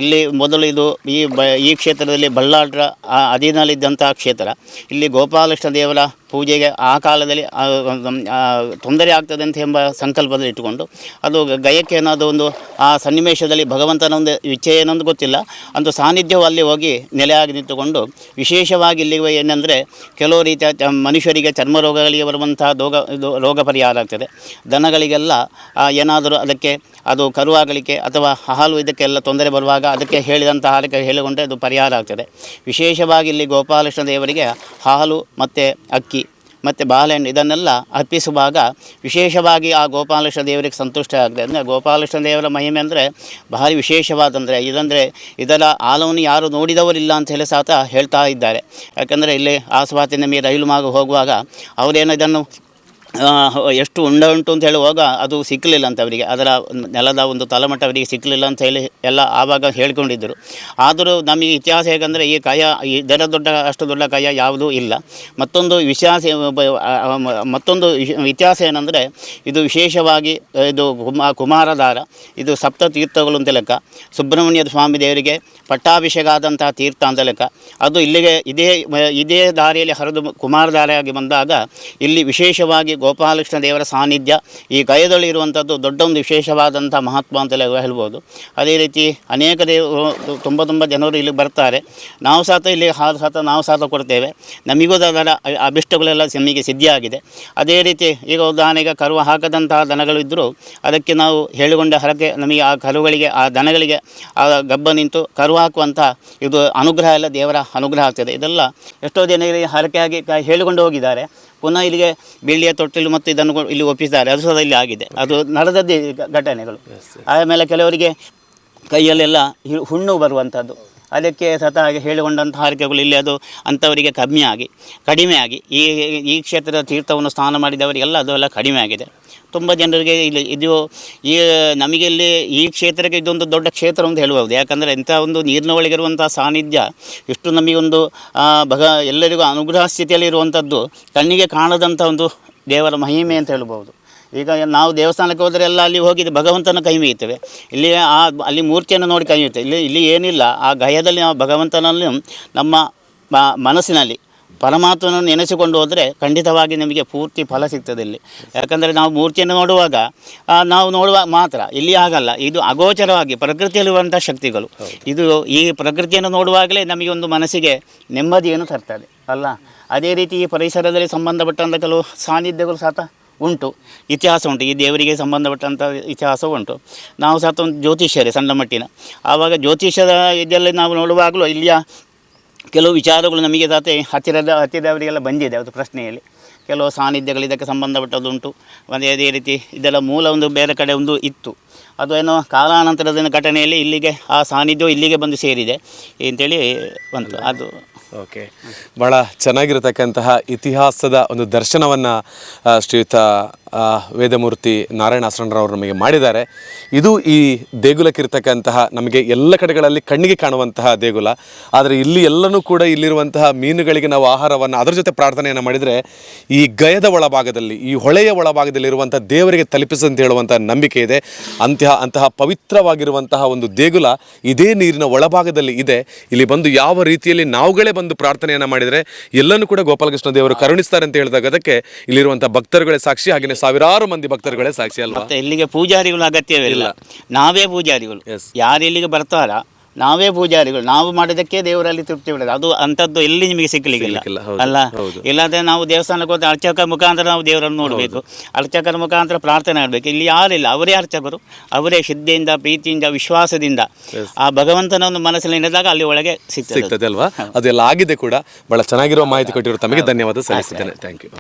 ಇಲ್ಲಿ ಮೊದಲು ಇದು ಈ ಕ್ಷೇತ್ರದಲ್ಲಿ ಬಳ್ಳಾಳ್ರ ಅಧೀನದಲ್ಲಿದ್ದಂಥ ಕ್ಷೇತ್ರ. ಇಲ್ಲಿ ಗೋಪಾಲಕೃಷ್ಣ ದೇವರ ಪೂಜೆಗೆ ಆ ಕಾಲದಲ್ಲಿ ತೊಂದರೆ ಆಗ್ತದೆ ಅಂತ ಎಂಬ ಸಂಕಲ್ಪದಲ್ಲಿ ಇಟ್ಟುಕೊಂಡು ಅದು ಗಯಕ್ಕೆ ಏನಾದರೂ ಒಂದು ಆ ಸನ್ನಿವೇಶದಲ್ಲಿ ಭಗವಂತನ ಒಂದು ಇಚ್ಛೆ ಏನೊಂದು ಗೊತ್ತಿಲ್ಲ, ಒಂದು ಸಾನ್ನಿಧ್ಯವು ಅಲ್ಲಿ ಹೋಗಿ ನೆಲೆಯಾಗಿ ನಿಂತುಕೊಂಡು ವಿಶೇಷವಾಗಿ ಇಲ್ಲಿ ಏನಂದರೆ ಕೆಲವು ರೀತಿಯ ಮನುಷ್ಯರಿಗೆ ಚರ್ಮ ರೋಗಗಳಿಗೆ ಬರುವಂಥ ರೋಗ ಪರಿಹಾರ ಆಗ್ತದೆ. ದನಗಳಿಗೆಲ್ಲ ಏನಾದರೂ ಅದಕ್ಕೆ ಅದು ಕರುವಾಗಲಿಕ್ಕೆ ಅಥವಾ ಹಾಲು ಇದಕ್ಕೆಲ್ಲ ತೊಂದರೆ ಬರುವಾಗ ಅದಕ್ಕೆ ಹೇಳಿದಂಥ ಹಾಲಕ್ಕೆ ಹೇಳಿಕೊಂಡ್ರೆ ಅದು ಪರಿಹಾರ ಆಗ್ತದೆ. ವಿಶೇಷವಾಗಿ ಇಲ್ಲಿ ಗೋಪಾಲಕೃಷ್ಣ ದೇವರಿಗೆ ಹಾಲು ಮತ್ತು ಅಕ್ಕಿ ಮತ್ತು ಬಾಳೆಹಣ್ಣು ಇದನ್ನೆಲ್ಲ ಅರ್ಪಿಸುವಾಗ ವಿಶೇಷವಾಗಿ ಆ ಗೋಪಾಲಕೃಷ್ಣ ದೇವರಿಗೆ ಸಂತುಷ್ಟ ಆಗಿದೆ. ಅಂದರೆ ಗೋಪಾಲಕೃಷ್ಣ ದೇವರ ಮಹಿಮೆ ಅಂದರೆ ಭಾರಿ ವಿಶೇಷವಾದಂದರೆ ಇದರ ಆಲವನ್ನು ಯಾರು ನೋಡಿದವರಿಲ್ಲ ಅಂತ ಹೇಳಿ ಸಹ ಹೇಳ್ತಾ ಇದ್ದಾರೆ. ಯಾಕಂದರೆ ಇಲ್ಲಿ ಆಸ್ವಾತಿನ ಮೇಲೆ ರೈಲು ಮಾರ್ಗ ಹೋಗುವಾಗ ಅವರೇನೋ ಇದನ್ನು ಎಷ್ಟು ಉಂಟು ಅಂತ ಹೇಳುವಾಗ ಅದು ಸಿಕ್ಕಲಿಲ್ಲ ಅಂತ ಅವರಿಗೆ, ಅದರ ನೆಲದ ಒಂದು ತಳಮಟ್ಟ ಅವರಿಗೆ ಸಿಕ್ಕಲಿಲ್ಲ ಅಂತ ಹೇಳಿ ಎಲ್ಲ ಆವಾಗ ಹೇಳ್ಕೊಂಡಿದ್ದರು. ಆದರೂ ನಮಗೆ ಇತಿಹಾಸ ಹೇಗೆಂದರೆ ಈ ಕಯ ಇದರ ಅಷ್ಟು ದೊಡ್ಡ ಕಯ ಯಾವುದೂ ಇಲ್ಲ. ಮತ್ತೊಂದು ಇತಿಹಾಸ ಏನಂದರೆ ಇದು ವಿಶೇಷವಾಗಿ ಇದು ಕುಮಾರಧಾರ, ಇದು ಸಪ್ತ ತೀರ್ಥಗಳು ಅಂತ ಲೆಕ್ಕ. ಸುಬ್ರಹ್ಮಣ್ಯ ಸ್ವಾಮಿ ದೇವರಿಗೆ ಪಟ್ಟಾಭಿಷೇಕ ಆದಂತಹ ತೀರ್ಥ ಅಂತ ಲೆಕ್ಕ. ಅದು ಇಲ್ಲಿಗೆ ಇದೇ ದಾರಿಯಲ್ಲಿ ಹರಿದು ಕುಮಾರಧಾರೆಯಾಗಿ ಬಂದಾಗ ಇಲ್ಲಿ ವಿಶೇಷವಾಗಿ ಗೋಪಾಲಕೃಷ್ಣ ದೇವರ ಸಾನ್ನಿಧ್ಯ ಈ ಗಯದಲ್ಲಿ ಇರುವಂಥದ್ದು ದೊಡ್ಡ ಒಂದು ವಿಶೇಷವಾದಂಥ ಮಹತ್ವ ಅಂತಲೇ ಹೇಳ್ಬೋದು. ಅದೇ ರೀತಿ ಅನೇಕ ತುಂಬ ಜನರು ಇಲ್ಲಿ ಬರ್ತಾರೆ. ನಾವು ಸಹ ಇಲ್ಲಿ ಹಾಲು ನಾವು ಸಹ ಕೊಡ್ತೇವೆ. ನಮಗೂ ಅದರ ಅಭಿಷ್ಟಗಳೆಲ್ಲ ನಮಗೆ ಸಿದ್ಧಿಯಾಗಿದೆ. ಅದೇ ರೀತಿ ಈಗ ಉದಾಹರಣೆಗೆ ಕರು ಹಾಕದಂತಹ ದನಗಳು ಇದ್ದರೂ ಅದಕ್ಕೆ ನಾವು ಹೇಳಿಕೊಂಡ ಹರಕೆ ನಮಗೆ ಆ ಕರುಗಳಿಗೆ ಆ ದನಗಳಿಗೆ ಆ ಗಬ್ಬ ನಿಂತು ಕರು ಹಾಕುವಂಥ ಇದು ಅನುಗ್ರಹ ಎಲ್ಲ ದೇವರ ಅನುಗ್ರಹ ಆಗ್ತದೆ. ಇದೆಲ್ಲ ಎಷ್ಟೋ ಜನರಿಗೆ ಹರಕೆಯಾಗಿ ಹೇಳಿಕೊಂಡು ಹೋಗಿದ್ದಾರೆ. ಪುನಃ ಇಲ್ಲಿಗೆ ಬೆಳ್ಳಿಯ ತೊಟ್ಟಿಲು ಮತ್ತು ಇದನ್ನು ಇಲ್ಲಿ ಒಪ್ಪಿಸಿದ್ದಾರೆ. ಅದು ಸಹ ಇಲ್ಲಿ ಆಗಿದೆ. ಅದು ನಡೆದದ್ದೇ ಘಟನೆಗಳು. ಆಮೇಲೆ ಕೆಲವರಿಗೆ ಕೈಯಲ್ಲೆಲ್ಲ ಹುಣ್ಣು ಬರುವಂಥದ್ದು, ಅದಕ್ಕೆ ಹಾಗೆ ಹೇಳಿಕೊಂಡಂಥ ಹಾರಿಕೆಗಳು ಇಲ್ಲಿ ಅದು ಅಂಥವರಿಗೆ ಕಡಿಮೆಯಾಗಿ ಈ ಕ್ಷೇತ್ರದ ತೀರ್ಥವನ್ನು ಸ್ನಾನ ಮಾಡಿದವರಿಗೆಲ್ಲ ಅದೆಲ್ಲ ಕಡಿಮೆ ಆಗಿದೆ. ತುಂಬ ಜನರಿಗೆ ಇಲ್ಲಿ ಇದು ನಮಗೆ ಇಲ್ಲಿ ಈ ಕ್ಷೇತ್ರಕ್ಕೆ ಇದೊಂದು ದೊಡ್ಡ ಕ್ಷೇತ್ರ ಅಂತ ಹೇಳ್ಬೋದು. ಯಾಕಂದರೆ ಇಂಥ ಒಂದು ನೀರಿನ ಒಳಗಿರುವಂಥ ಸಾನ್ನಿಧ್ಯ ಇಷ್ಟು ನಮಗೊಂದು ಎಲ್ಲರಿಗೂ ಅನುಗ್ರಹ ಸ್ಥಿತಿಯಲ್ಲಿ ಇರುವಂಥದ್ದು ಕಣ್ಣಿಗೆ ಕಾಣದಂಥ ಒಂದು ದೇವರ ಮಹಿಮೆ ಅಂತ ಹೇಳ್ಬೋದು. ಈಗ ನಾವು ದೇವಸ್ಥಾನಕ್ಕೆ ಹೋದರೆ ಎಲ್ಲ ಅಲ್ಲಿ ಹೋಗಿ ಭಗವಂತನ ಕೈ ಮುಗಿತೇವೆ. ಇಲ್ಲಿ ಅಲ್ಲಿ ಮೂರ್ತಿಯನ್ನು ನೋಡಿ ಕೈ ಮುಗಿತೇವೆ. ಇಲ್ಲಿ ಏನಿಲ್ಲ, ಆ ಗಯದಲ್ಲಿ ನಾವು ಭಗವಂತನಲ್ಲಿ ನಮ್ಮ ಮನಸ್ಸಿನಲ್ಲಿ ಪರಮಾತ್ಮನನ್ನು ನೆನೆಸಿಕೊಂಡು ಹೋದರೆ ಖಂಡಿತವಾಗಿ ನಮಗೆ ಪೂರ್ತಿ ಫಲ ಸಿಗ್ತದೆ ಇಲ್ಲಿ. ಯಾಕಂದರೆ ನಾವು ಮೂರ್ತಿಯನ್ನು ನೋಡುವಾಗ ಮಾತ್ರ ಇಲ್ಲಿ ಆಗಲ್ಲ. ಇದು ಅಗೋಚರವಾಗಿ ಪ್ರಕೃತಿಯಲ್ಲಿರುವಂಥ ಶಕ್ತಿಗಳು. ಇದು ಈ ಪ್ರಕೃತಿಯನ್ನು ನೋಡುವಾಗಲೇ ನಮಗೆ ಒಂದು ಮನಸ್ಸಿಗೆ ನೆಮ್ಮದಿಯನ್ನು ತರ್ತದೆ ಅಲ್ಲ. ಅದೇ ರೀತಿ ಈ ಪರಿಸರದಲ್ಲಿ ಸಂಬಂಧಪಟ್ಟಂಥ ಕೆಲವು ಸಾನ್ನಿಧ್ಯಗಳು ಸಹ ಉಂಟು, ಇತಿಹಾಸ ಉಂಟು. ಈ ದೇವರಿಗೆ ಸಂಬಂಧಪಟ್ಟಂಥ ಇತಿಹಾಸ ಉಂಟು. ನಾವು ಸಹ ಒಂದು ಜ್ಯೋತಿಷ್ಯರೇ ಸಣ್ಣ ಮಟ್ಟಿನ. ಆವಾಗ ಜ್ಯೋತಿಷ್ಯದ ಇದರಲ್ಲಿ ನಾವು ನೋಡುವಾಗಲೂ ಇಲ್ಲಿಯ ಕೆಲವು ವಿಚಾರಗಳು ನಮಗೆ ಹತ್ತಿರದವರಿಗೆಲ್ಲ ಬಂದಿದೆ. ಅದು ಪ್ರಶ್ನೆಯಲ್ಲಿ ಕೆಲವು ಸಾನ್ನಿಧ್ಯಗಳು ಇದಕ್ಕೆ ಸಂಬಂಧಪಟ್ಟದ್ದುಂಟು. ಮತ್ತು ಅದೇ ರೀತಿ ಇದೆಲ್ಲ ಮೂಲ ಒಂದು ಬೇರೆ ಕಡೆ ಒಂದು ಇತ್ತು. ಅದು ಏನೋ ಕಾಲಾನಂತರದ ಘಟನೆಯಲ್ಲಿ ಇಲ್ಲಿಗೆ ಆ ಸಾನ್ನಿಧ್ಯವು ಇಲ್ಲಿಗೆ ಬಂದು ಸೇರಿದೆ ಅಂತೇಳಿ ಬಂತು. ಅದು ಓಕೆ, ಭಾಳ ಚೆನ್ನಾಗಿರತಕ್ಕಂತಹ ಇತಿಹಾಸದ ಒಂದು ದರ್ಶನವನ್ನು ಶ್ರೀಯುತ ವೇದಮೂರ್ತಿ ನಾರಾಯಣ ಆಸರಣರವರು ನಮಗೆ ಮಾಡಿದ್ದಾರೆ. ಇದು ಈ ದೇಗುಲಕ್ಕಿರ್ತಕ್ಕಂತಹ ನಮಗೆ ಎಲ್ಲ ಕಡೆಗಳಲ್ಲಿ ಕಣ್ಣಿಗೆ ಕಾಣುವಂತಹ ದೇಗುಲ. ಆದರೆ ಇಲ್ಲಿ ಎಲ್ಲನೂ ಕೂಡ ಇಲ್ಲಿರುವಂತಹ ಮೀನುಗಳಿಗೆ ನಾವು ಆಹಾರವನ್ನು ಅದರ ಜೊತೆ ಪ್ರಾರ್ಥನೆಯನ್ನು ಮಾಡಿದರೆ ಈ ಗಯದ ಒಳಭಾಗದಲ್ಲಿ, ಈ ಹೊಳೆಯ ಒಳಭಾಗದಲ್ಲಿರುವಂಥ ದೇವರಿಗೆ ತಲುಪಿಸಂತ ಹೇಳುವಂಥ ನಂಬಿಕೆ ಇದೆ. ಅಂತಹ ಪವಿತ್ರವಾಗಿರುವಂತಹ ಒಂದು ದೇಗುಲ ಇದೇ ನೀರಿನ ಒಳಭಾಗದಲ್ಲಿ ಇದೆ. ಇಲ್ಲಿ ಬಂದು ಯಾವ ರೀತಿಯಲ್ಲಿ ನಾವುಗಳೇ ಬಂದು ಪ್ರಾರ್ಥನೆಯನ್ನು ಮಾಡಿದರೆ ಎಲ್ಲನೂ ಕೂಡ ಗೋಪಾಲಕೃಷ್ಣ ದೇವರು ಕರುಣಿಸ್ತಾರೆ ಅಂತ ಹೇಳಿದಾಗ ಅದಕ್ಕೆ ಇಲ್ಲಿರುವಂಥ ಭಕ್ತರುಗಳೇ ಸಾಕ್ಷಿ. ಹಾಗೆಯೇ ಸಾವಿರಾರು ಮಂದಿ ಭಕ್ತರುಗಳೇ ಸಾಕ್ಷಿ ಅಲ್ವಾ. ಮತ್ತೆ ಇಲ್ಲಿಗೆ ಪೂಜಾರಿಗಳು ಅಗತ್ಯವಿಲ್ಲ, ನಾವೇ ಪೂಜಾರಿಗಳು. ಯಾರು ಇಲ್ಲಿಗೆ ಬರ್ತಾರ ನಾವೇ ಪೂಜಾರಿಗಳು. ನಾವು ಮಾಡಿದಕ್ಕೆ ದೇವರಲ್ಲಿ ತೃಪ್ತಿ ಬಿಡೋದು. ಅದು ಅಂಥದ್ದು ಎಲ್ಲಿ ನಿಮಗೆ ಸಿಕ್ಕಲಿಕ್ಕಿಲ್ಲ ಅಲ್ಲ. ಇಲ್ಲಾಂದರೆ ನಾವು ದೇವಸ್ಥಾನಕ್ಕೆ ಹೋದ ಅರ್ಚಕರ ಮುಖಾಂತರ ನಾವು ದೇವರನ್ನು ನೋಡಬೇಕು, ಅರ್ಚಕರ ಮುಖಾಂತರ ಪ್ರಾರ್ಥನೆ ಮಾಡಬೇಕು. ಇಲ್ಲಿ ಯಾರಿಲ್ಲ, ಅವರೇ ಅರ್ಚಕರು. ಅವರೇ ಶ್ರದ್ಧೆಯಿಂದ, ಪ್ರೀತಿಯಿಂದ, ವಿಶ್ವಾಸದಿಂದ ಆ ಭಗವಂತನನ್ನು ಮನಸ್ಸಲ್ಲಿ ನೆನೆದಾಗ ಅಲ್ಲಿ ಒಳಗೆ ಸಿಗ್ತದೆ ಅಲ್ವಾ. ಅದೆಲ್ಲ ಆಗಿದೆ ಕೂಡ. ಬಹಳ ಚೆನ್ನಾಗಿರುವ ಮಾಹಿತಿ ಕೊಟ್ಟಿರೋ ತಮಗೆ ಧನ್ಯವಾದ ಸಲ್ಲಿಸಿದ್ದೇನೆ. Thank you.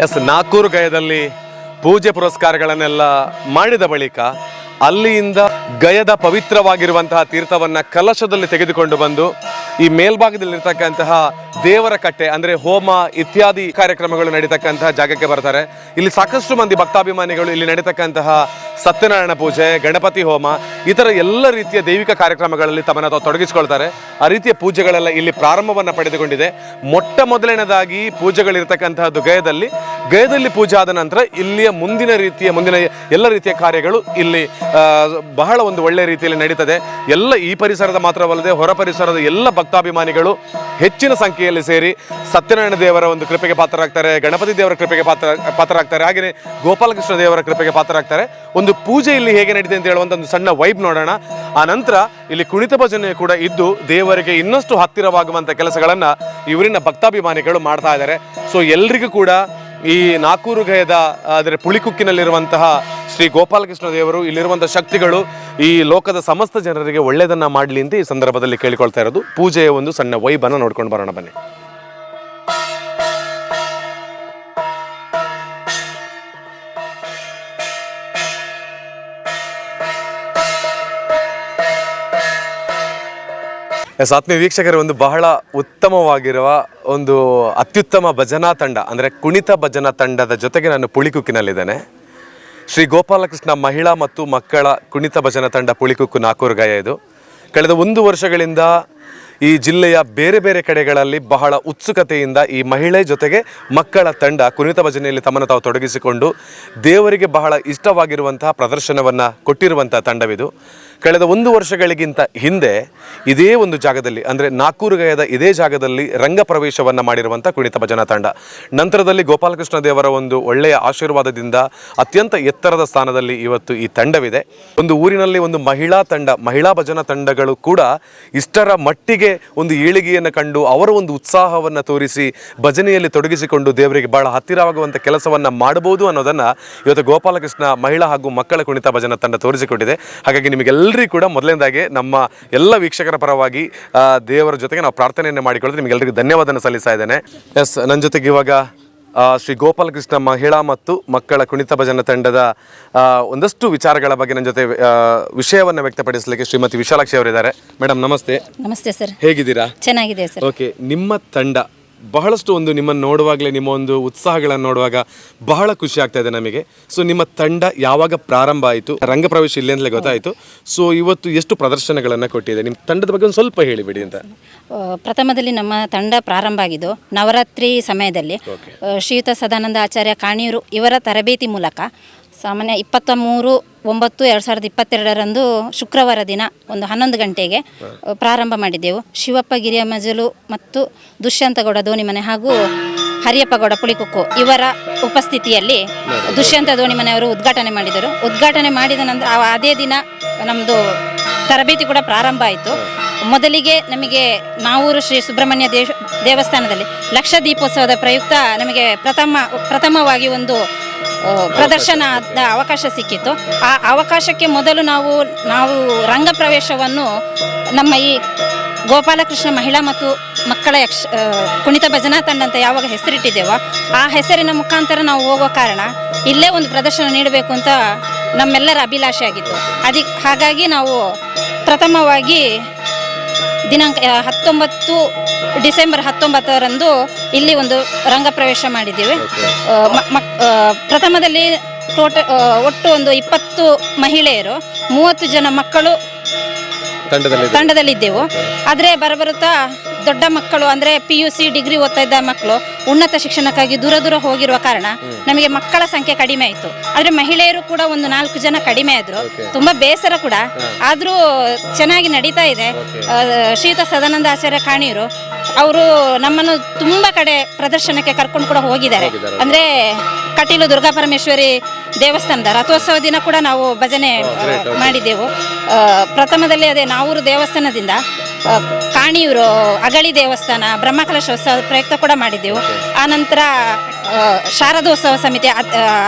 ಎಸ್, ನಾಲ್ಕೂರು ಗಯದಲ್ಲಿ ಪೂಜೆ ಪುರಸ್ಕಾರಗಳನ್ನೆಲ್ಲ ಮಾಡಿದ ಬಳಿಕ ಅಲ್ಲಿಯಿಂದ ಗಯದ ಪವಿತ್ರವಾಗಿರುವಂತಹ ತೀರ್ಥವನ್ನ ಕಲಶದಲ್ಲಿ ತೆಗೆದುಕೊಂಡು ಬಂದು ಈ ಮೇಲ್ಭಾಗದಲ್ಲಿರ್ತಕ್ಕಂತಹ ದೇವರ ಕಟ್ಟೆ ಅಂದರೆ ಹೋಮ ಇತ್ಯಾದಿ ಕಾರ್ಯಕ್ರಮಗಳು ನಡೀತಕ್ಕಂತಹ ಜಾಗಕ್ಕೆ ಬರ್ತಾರೆ. ಇಲ್ಲಿ ಸಾಕಷ್ಟು ಮಂದಿ ಭಕ್ತಾಭಿಮಾನಿಗಳು ಇಲ್ಲಿ ನಡೀತಕ್ಕಂತಹ ಸತ್ಯನಾರಾಯಣ ಪೂಜೆ, ಗಣಪತಿ ಹೋಮ, ಇತರ ಎಲ್ಲ ರೀತಿಯ ದೈವಿಕ ಕಾರ್ಯಕ್ರಮಗಳಲ್ಲಿ ತಮ್ಮನ್ನು ತಾವು ತೊಡಗಿಸಿಕೊಳ್ತಾರೆ. ಆ ರೀತಿಯ ಪೂಜೆಗಳೆಲ್ಲ ಇಲ್ಲಿ ಪ್ರಾರಂಭವನ್ನು ಪಡೆದುಕೊಂಡಿದೆ. ಮೊಟ್ಟ ಮೊದಲನೇದಾಗಿ ಪೂಜೆಗಳಿರ್ತಕ್ಕಂತಹದ್ದು ಗಯದಲ್ಲಿ ಪೂಜೆ ಆದ ನಂತರ ಇಲ್ಲಿಯ ಮುಂದಿನ ಎಲ್ಲ ರೀತಿಯ ಕಾರ್ಯಗಳು ಇಲ್ಲಿ ಬಹಳ ಒಂದು ಒಳ್ಳೆಯ ರೀತಿಯಲ್ಲಿ ನಡೀತದೆ. ಎಲ್ಲ ಈ ಪರಿಸರದ ಮಾತ್ರವಲ್ಲದೆ ಹೊರ ಪರಿಸರದ ಎಲ್ಲ ಭಕ್ತಾಭಿಮಾನಿಗಳು ಹೆಚ್ಚಿನ ಸಂಖ್ಯೆಯಲ್ಲಿ ಸೇರಿ ಸತ್ಯನಾರಾಯಣ ದೇವರ ಒಂದು ಕೃಪೆಗೆ ಪಾತ್ರರಾಗ್ತಾರೆ, ಗಣಪತಿ ದೇವರ ಕೃಪೆಗೆ ಪಾತ್ರರಾಗ್ತಾರೆ, ಹಾಗೆಯೇ ಗೋಪಾಲಕೃಷ್ಣ ದೇವರ ಕೃಪೆಗೆ ಪಾತ್ರರಾಗ್ತಾರೆ. ಒಂದು ಪೂಜೆ ಇಲ್ಲಿ ಹೇಗೆ ನಡೀತಿದೆ ಅಂತ ಹೇಳುವಂಥ ಒಂದು ಸಣ್ಣ ವೈಬ್ ನೋಡೋಣ. ಆ ನಂತರ ಇಲ್ಲಿ ಕುಣಿತ ಭಜನೆ ಕೂಡ ಇದ್ದು ದೇವರಿಗೆ ಇನ್ನಷ್ಟು ಹತ್ತಿರವಾಗುವಂಥ ಕೆಲಸಗಳನ್ನು ಇವರಿನ ಭಕ್ತಾಭಿಮಾನಿಗಳು ಮಾಡ್ತಾ ಇದ್ದಾರೆ. ಸೊ ಎಲ್ರಿಗೂ ಕೂಡ ಈ ನಾಲ್ಕೂರು ಗಯದ ಅಂದರೆ ಪುಳಿಕುಕ್ಕಿನಲ್ಲಿರುವಂತಹ ಶ್ರೀ ಗೋಪಾಲಕೃಷ್ಣ ದೇವರು, ಇಲ್ಲಿರುವಂತಹ ಶಕ್ತಿಗಳು ಈ ಲೋಕದ ಸಮಸ್ತ ಜನರಿಗೆ ಒಳ್ಳೆಯದನ್ನ ಮಾಡಲಿ ಅಂತ ಈ ಸಂದರ್ಭದಲ್ಲಿ ಕೇಳಿಕೊಳ್ತಾ ಇರೋದು. ಪೂಜೆಯ ಒಂದು ಸಣ್ಣ ವೈಬನ್ನು ನೋಡ್ಕೊಂಡು ಬರೋಣ ಬನ್ನಿ. ಆತ್ಮೀಯ ವೀಕ್ಷಕರ, ಒಂದು ಬಹಳ ಉತ್ತಮವಾಗಿರುವ ಒಂದು ಅತ್ಯುತ್ತಮ ಭಜನಾ ತಂಡ ಅಂದರೆ ಕುಣಿತ ಭಜನಾ ತಂಡದ ಜೊತೆಗೆ ನಾನು ಪುಳಿಕುಕ್ಕಿನಲ್ಲಿದ್ದೇನೆ. ಶ್ರೀ ಗೋಪಾಲಕೃಷ್ಣ ಮಹಿಳಾ ಮತ್ತು ಮಕ್ಕಳ ಕುಣಿತ ಭಜನಾ ತಂಡ ಪುಳಿಕುಕ್ಕು ನಾಲ್ಕೂರು ಗಯ. ಇದು ಕಳೆದ 1 ವರ್ಷಗಳಿಂದ ಈ ಜಿಲ್ಲೆಯ ಬೇರೆ ಬೇರೆ ಕಡೆಗಳಲ್ಲಿ ಬಹಳ ಉತ್ಸುಕತೆಯಿಂದ ಈ ಮಹಿಳೆ ಜೊತೆಗೆ ಮಕ್ಕಳ ತಂಡ ಕುಣಿತ ಭಜನೆಯಲ್ಲಿ ತಮ್ಮನ್ನು ತಾವು ತೊಡಗಿಸಿಕೊಂಡು ದೇವರಿಗೆ ಬಹಳ ಇಷ್ಟವಾಗಿರುವಂತಹ ಪ್ರದರ್ಶನವನ್ನು ಕೊಟ್ಟಿರುವಂತಹ ತಂಡವಿದು. ಕಳೆದ 1 ವರ್ಷಗಳಿಗಿಂತ ಹಿಂದೆ ಇದೇ ಒಂದು ಜಾಗದಲ್ಲಿ ಅಂದರೆ ನಾಲ್ಕೂರು ಗಯದ ಇದೇ ಜಾಗದಲ್ಲಿ ರಂಗ ಪ್ರವೇಶವನ್ನು ಮಾಡಿರುವಂಥ ಕುಣಿತ ಭಜನಾ ತಂಡ. ನಂತರದಲ್ಲಿ ಗೋಪಾಲಕೃಷ್ಣ ದೇವರ ಒಂದು ಒಳ್ಳೆಯ ಆಶೀರ್ವಾದದಿಂದ ಅತ್ಯಂತ ಎತ್ತರದ ಸ್ಥಾನದಲ್ಲಿ ಇವತ್ತು ಈ ತಂಡವಿದೆ. ಒಂದು ಊರಿನಲ್ಲಿ ಒಂದು ಮಹಿಳಾ ಭಜನಾ ತಂಡಗಳು ಕೂಡ ಇಷ್ಟರ ಮಟ್ಟಿಗೆ ಒಂದು ಏಳಿಗೆಯನ್ನು ಕಂಡು ಅವರ ಒಂದು ಉತ್ಸಾಹವನ್ನು ತೋರಿಸಿ ಭಜನೆಯಲ್ಲಿ ತೊಡಗಿಸಿಕೊಂಡು ದೇವರಿಗೆ ಬಹಳ ಹತ್ತಿರವಾಗುವಂಥ ಕೆಲಸವನ್ನು ಮಾಡಬಹುದು ಅನ್ನೋದನ್ನು ಇವತ್ತು ಗೋಪಾಲಕೃಷ್ಣ ಮಹಿಳಾ ಹಾಗೂ ಮಕ್ಕಳ ಕುಣಿತ ಭಜನಾ ತಂಡ ತೋರಿಸಿಕೊಟ್ಟಿದೆ. ಹಾಗಾಗಿ ನಿಮಗೆಲ್ಲರಿಗೂ ಕೂಡ ಮೊದಲನೇದಾಗಿ ನಮ್ಮ ಎಲ್ಲ ವೀಕ್ಷಕರ ಪರವಾಗಿ ದೇವರ ಜೊತೆಗೆ ನಾವು ಪ್ರಾರ್ಥನೆಯನ್ನು ಮಾಡಿಕೊಳ್ಳೋದು ನಿಮಗೆಲ್ಲರಿಗೂ ಧನ್ಯವಾದನ ಸಲ್ಲಿಸ್ತಾ ಇದ್ದೇನೆ. ಎಸ್, ನನ್ನ ಜೊತೆಗೆ ಇವಾಗ ಶ್ರೀ ಗೋಪಾಲಕೃಷ್ಣ ಮಹಿಳಾ ಮತ್ತು ಮಕ್ಕಳ ಕುಣಿತ ಭಜನಾ ತಂಡದ ಒಂದಷ್ಟು ವಿಚಾರಗಳ ಬಗ್ಗೆ ನನ್ನ ಜೊತೆ ವಿಷಯವನ್ನು ವ್ಯಕ್ತಪಡಿಸಲಿಕ್ಕೆ ಶ್ರೀಮತಿ ವಿಶಾಲಾಕ್ಷಿ ಅವರಿದ್ದಾರೆ. ಮೇಡಮ್ ನಮಸ್ತೆ. ನಮಸ್ತೆ ಸರ್. ಹೇಗಿದ್ದೀರಾ? ಚೆನ್ನಾಗಿದೆ ಸರ್. ಓಕೆ, ನಿಮ್ಮ ತಂಡ ಬಹಳಷ್ಟು ಒಂದು ನಿಮ್ಮನ್ನು ನೋಡುವಾಗಲೇ ನಿಮ್ಮ ಒಂದು ಉತ್ಸಾಹಗಳನ್ನು ನೋಡುವಾಗ ಬಹಳ ಖುಷಿ ಆಗ್ತಾ ಇದೆ ನಮಗೆ. ಸೊ ನಿಮ್ಮ ತಂಡ ಯಾವಾಗ ಪ್ರಾರಂಭ ಆಯಿತು? ರಂಗ ಪ್ರವೇಶ ಇಲ್ಲಿ ಅಂತಲೇ ಗೊತ್ತಾಯಿತು. ಸೊ ಇವತ್ತು ಎಷ್ಟು ಪ್ರದರ್ಶನಗಳನ್ನು ಕೊಟ್ಟಿದೆ? ನಿಮ್ಮ ತಂಡದ ಬಗ್ಗೆ ಒಂದು ಸ್ವಲ್ಪ ಹೇಳಿಬಿಡಿ ಅಂತ. ಪ್ರಥಮದಲ್ಲಿ ನಮ್ಮ ತಂಡ ಪ್ರಾರಂಭ ಆಗಿದ್ದು ನವರಾತ್ರಿ ಸಮಯದಲ್ಲಿ ಶ್ರೀಯುತ ಸದಾನಂದ ಆಚಾರ್ಯ ಕಾಣಿಯೂರು ಇವರ ತರಬೇತಿ ಮೂಲಕ ಸಾಮಾನ್ಯ 23/9/2022 ಶುಕ್ರವಾರ ದಿನ ಒಂದು 11 ಗಂಟೆಗೆ ಪ್ರಾರಂಭ ಮಾಡಿದ್ದೆವು. ಶಿವಪ್ಪ ಗಿರಿಯ ಮಜಲು ಮತ್ತು ದುಷ್ಯಂತಗೌಡ ದೋಣಿಮನೆ ಹಾಗೂ ಹರಿಯಪ್ಪಗೌಡ ಪುಳಿಕುಕ್ಕು ಇವರ ಉಪಸ್ಥಿತಿಯಲ್ಲಿ ದುಷ್ಯಂತ ದೋಣಿಮನೆಯವರು ಉದ್ಘಾಟನೆ ಮಾಡಿದರು. ಉದ್ಘಾಟನೆ ಮಾಡಿದ ನಂತರ ಅದೇ ದಿನ ನಮ್ಮದು ತರಬೇತಿ ಕೂಡ ಪ್ರಾರಂಭ ಆಯಿತು. ಮೊದಲಿಗೆ ನಮಗೆ ನಾವೂರು ಶ್ರೀ ಸುಬ್ರಹ್ಮಣ್ಯ ದೇವಸ್ಥಾನದಲ್ಲಿ ಲಕ್ಷ ದೀಪೋತ್ಸವದ ಪ್ರಯುಕ್ತ ನಮಗೆ ಪ್ರಥಮವಾಗಿ ಒಂದು ಪ್ರದರ್ಶನದ ಅವಕಾಶ ಸಿಕ್ಕಿತ್ತು. ಆ ಅವಕಾಶಕ್ಕೆ ಮೊದಲು ನಾವು ರಂಗ ಪ್ರವೇಶವನ್ನು ನಮ್ಮ ಈ ಗೋಪಾಲಕೃಷ್ಣ ಮಹಿಳಾ ಮತ್ತು ಮಕ್ಕಳ ಕುಣಿತ ಭಜನಾ ತಂಡ ಅಂತ ಯಾವಾಗ ಹೆಸರಿಟ್ಟಿದ್ದೇವೋ ಆ ಹೆಸರಿನ ಮುಖಾಂತರ ನಾವು ಹೋಗೋ ಕಾರಣ ಇಲ್ಲೇ ಒಂದು ಪ್ರದರ್ಶನ ನೀಡಬೇಕು ಅಂತ ನಮ್ಮೆಲ್ಲರ ಅಭಿಲಾಷೆ ಆಗಿತ್ತು. ಹಾಗಾಗಿ ನಾವು ಪ್ರಥಮವಾಗಿ ದಿನಾಂಕ 19 ಡಿಸೆಂಬರ್ 19 ಇಲ್ಲಿ ಒಂದು ರಂಗ ಪ್ರವೇಶ ಮಾಡಿದ್ದೇವೆ. ಪ್ರಥಮದಲ್ಲಿ ಒಟ್ಟು ಒಂದು 20 ಮಹಿಳೆಯರು 30 ಜನ ಮಕ್ಕಳು ತಂಡದಲ್ಲಿದ್ದೆವು. ಆದರೆ ಬರುತ್ತಾ ದೊಡ್ಡ ಮಕ್ಕಳು ಅಂದರೆ PUC ಡಿಗ್ರಿ ಓದ್ತಾ ಇದ್ದ ಮಕ್ಕಳು ಉನ್ನತ ಶಿಕ್ಷಣಕ್ಕಾಗಿ ದೂರ ಹೋಗಿರುವ ಕಾರಣ ನಮಗೆ ಮಕ್ಕಳ ಸಂಖ್ಯೆ ಕಡಿಮೆ ಆಯಿತು. ಆದರೆ ಮಹಿಳೆಯರು ಕೂಡ ಒಂದು 4 ಜನ ಕಡಿಮೆ ಆದರು. ತುಂಬ ಬೇಸರ ಕೂಡ ಆದರೂ ಚೆನ್ನಾಗಿ ನಡೀತಾ ಇದೆ. ಶ್ರೀಯುತ ಸದಾನಂದ ಆಚಾರ್ಯ ಕಾಣಿಯೂರು ಅವರು ನಮ್ಮನ್ನು ತುಂಬ ಕಡೆ ಪ್ರದರ್ಶನಕ್ಕೆ ಕರ್ಕೊಂಡು ಕೂಡ ಹೋಗಿದ್ದಾರೆ. ಅಂದರೆ ಕಟೀಲು ದುರ್ಗಾ ಪರಮೇಶ್ವರಿ ದೇವಸ್ಥಾನದ ರಥೋತ್ಸವ ದಿನ ಕೂಡ ನಾವು ಭಜನೆ ಮಾಡಿದ್ದೆವು. ಪ್ರಥಮದಲ್ಲಿ ಅದೇ ನಾವೂರು ದೇವಸ್ಥಾನದಿಂದ ಕಾಣಿಯೂರು ಅಗಳಿ ದೇವಸ್ಥಾನ ಬ್ರಹ್ಮಕಲಶೋತ್ಸವ ಪ್ರಯುಕ್ತ ಕೂಡ ಮಾಡಿದ್ದೆವು. ಆನಂತರ ಶಾರದೋತ್ಸವ ಸಮಿತಿ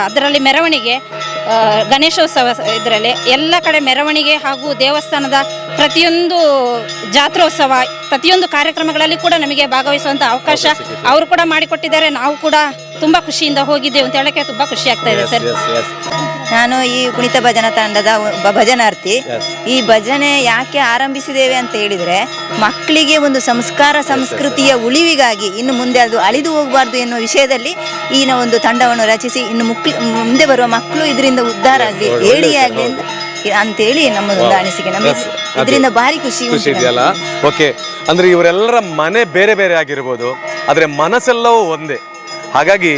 ಅದರಲ್ಲಿ ಮೆರವಣಿಗೆ, ಗಣೇಶೋತ್ಸವ ಇದರಲ್ಲಿ ಎಲ್ಲ ಕಡೆ ಮೆರವಣಿಗೆ ಹಾಗೂ ದೇವಸ್ಥಾನದ ಪ್ರತಿಯೊಂದು ಜಾತ್ರೋತ್ಸವ ಪ್ರತಿಯೊಂದು ಕಾರ್ಯಕ್ರಮಗಳಲ್ಲಿ ಕೂಡ ನಮಗೆ ಭಾಗವಹಿಸುವಂಥ ಅವಕಾಶ ಅವರು ಕೂಡ ಮಾಡಿಕೊಟ್ಟಿದ್ದಾರೆ. ನಾವು ಕೂಡ ತುಂಬ ಖುಷಿಯಿಂದ ಹೋಗಿದ್ದೇವೆ ಅಂತ ಹೇಳಕ್ಕೆ ತುಂಬ ಖುಷಿ ಆಗ್ತಾ ಇದೆ ಸರ್. ನಾನು ಈ ಕುಣಿತ ಭಜನಾ ತಂಡದ ಒಬ್ಬ ಭಜನಾರ್ಥಿ. ಈ ಭಜನೆ ಯಾಕೆ ಆರಂಭಿಸಿದ್ದೇವೆ ಅಂತ ಹೇಳಿದರೆ, ಮಕ್ಕಳಿಗೆ ಒಂದು ಸಂಸ್ಕಾರ ಸಂಸ್ಕೃತಿಯ ಉಳಿವಿಗಾಗಿ ಇನ್ನು ಮುಂದೆ ಅದು ಅಳಿದು ಹೋಗಬಾರ್ದು ಎನ್ನುವ ವಿಷಯದಲ್ಲಿ ಈ ಒಂದು ತಂಡವನ್ನು ರಚಿಸಿ ಇನ್ನು ಮುಂದೆ ಬರುವ ಮಕ್ಕಳು ಇದರಿಂದ ಉದ್ಧಾರ ಆಗಲಿ, ಏಳಿಗೆ ಅಂತೇಳಿ ನಮ್ಮದೊಂದು ಅನಿಸಿಕೆ. ನಮಗೆ ಇದರಿಂದ ಭಾರಿ ಖುಷಿ ಇದೆಯಲ್ಲ. ಓಕೆ, ಅಂದ್ರೆ ಇವರೆಲ್ಲರ ಮನೆ ಬೇರೆ ಬೇರೆ ಆಗಿರ್ಬೋದು, ಆದ್ರೆ ಮನಸ್ಸೆಲ್ಲವೂ ಒಂದೇ. ಹಾಗಾಗಿ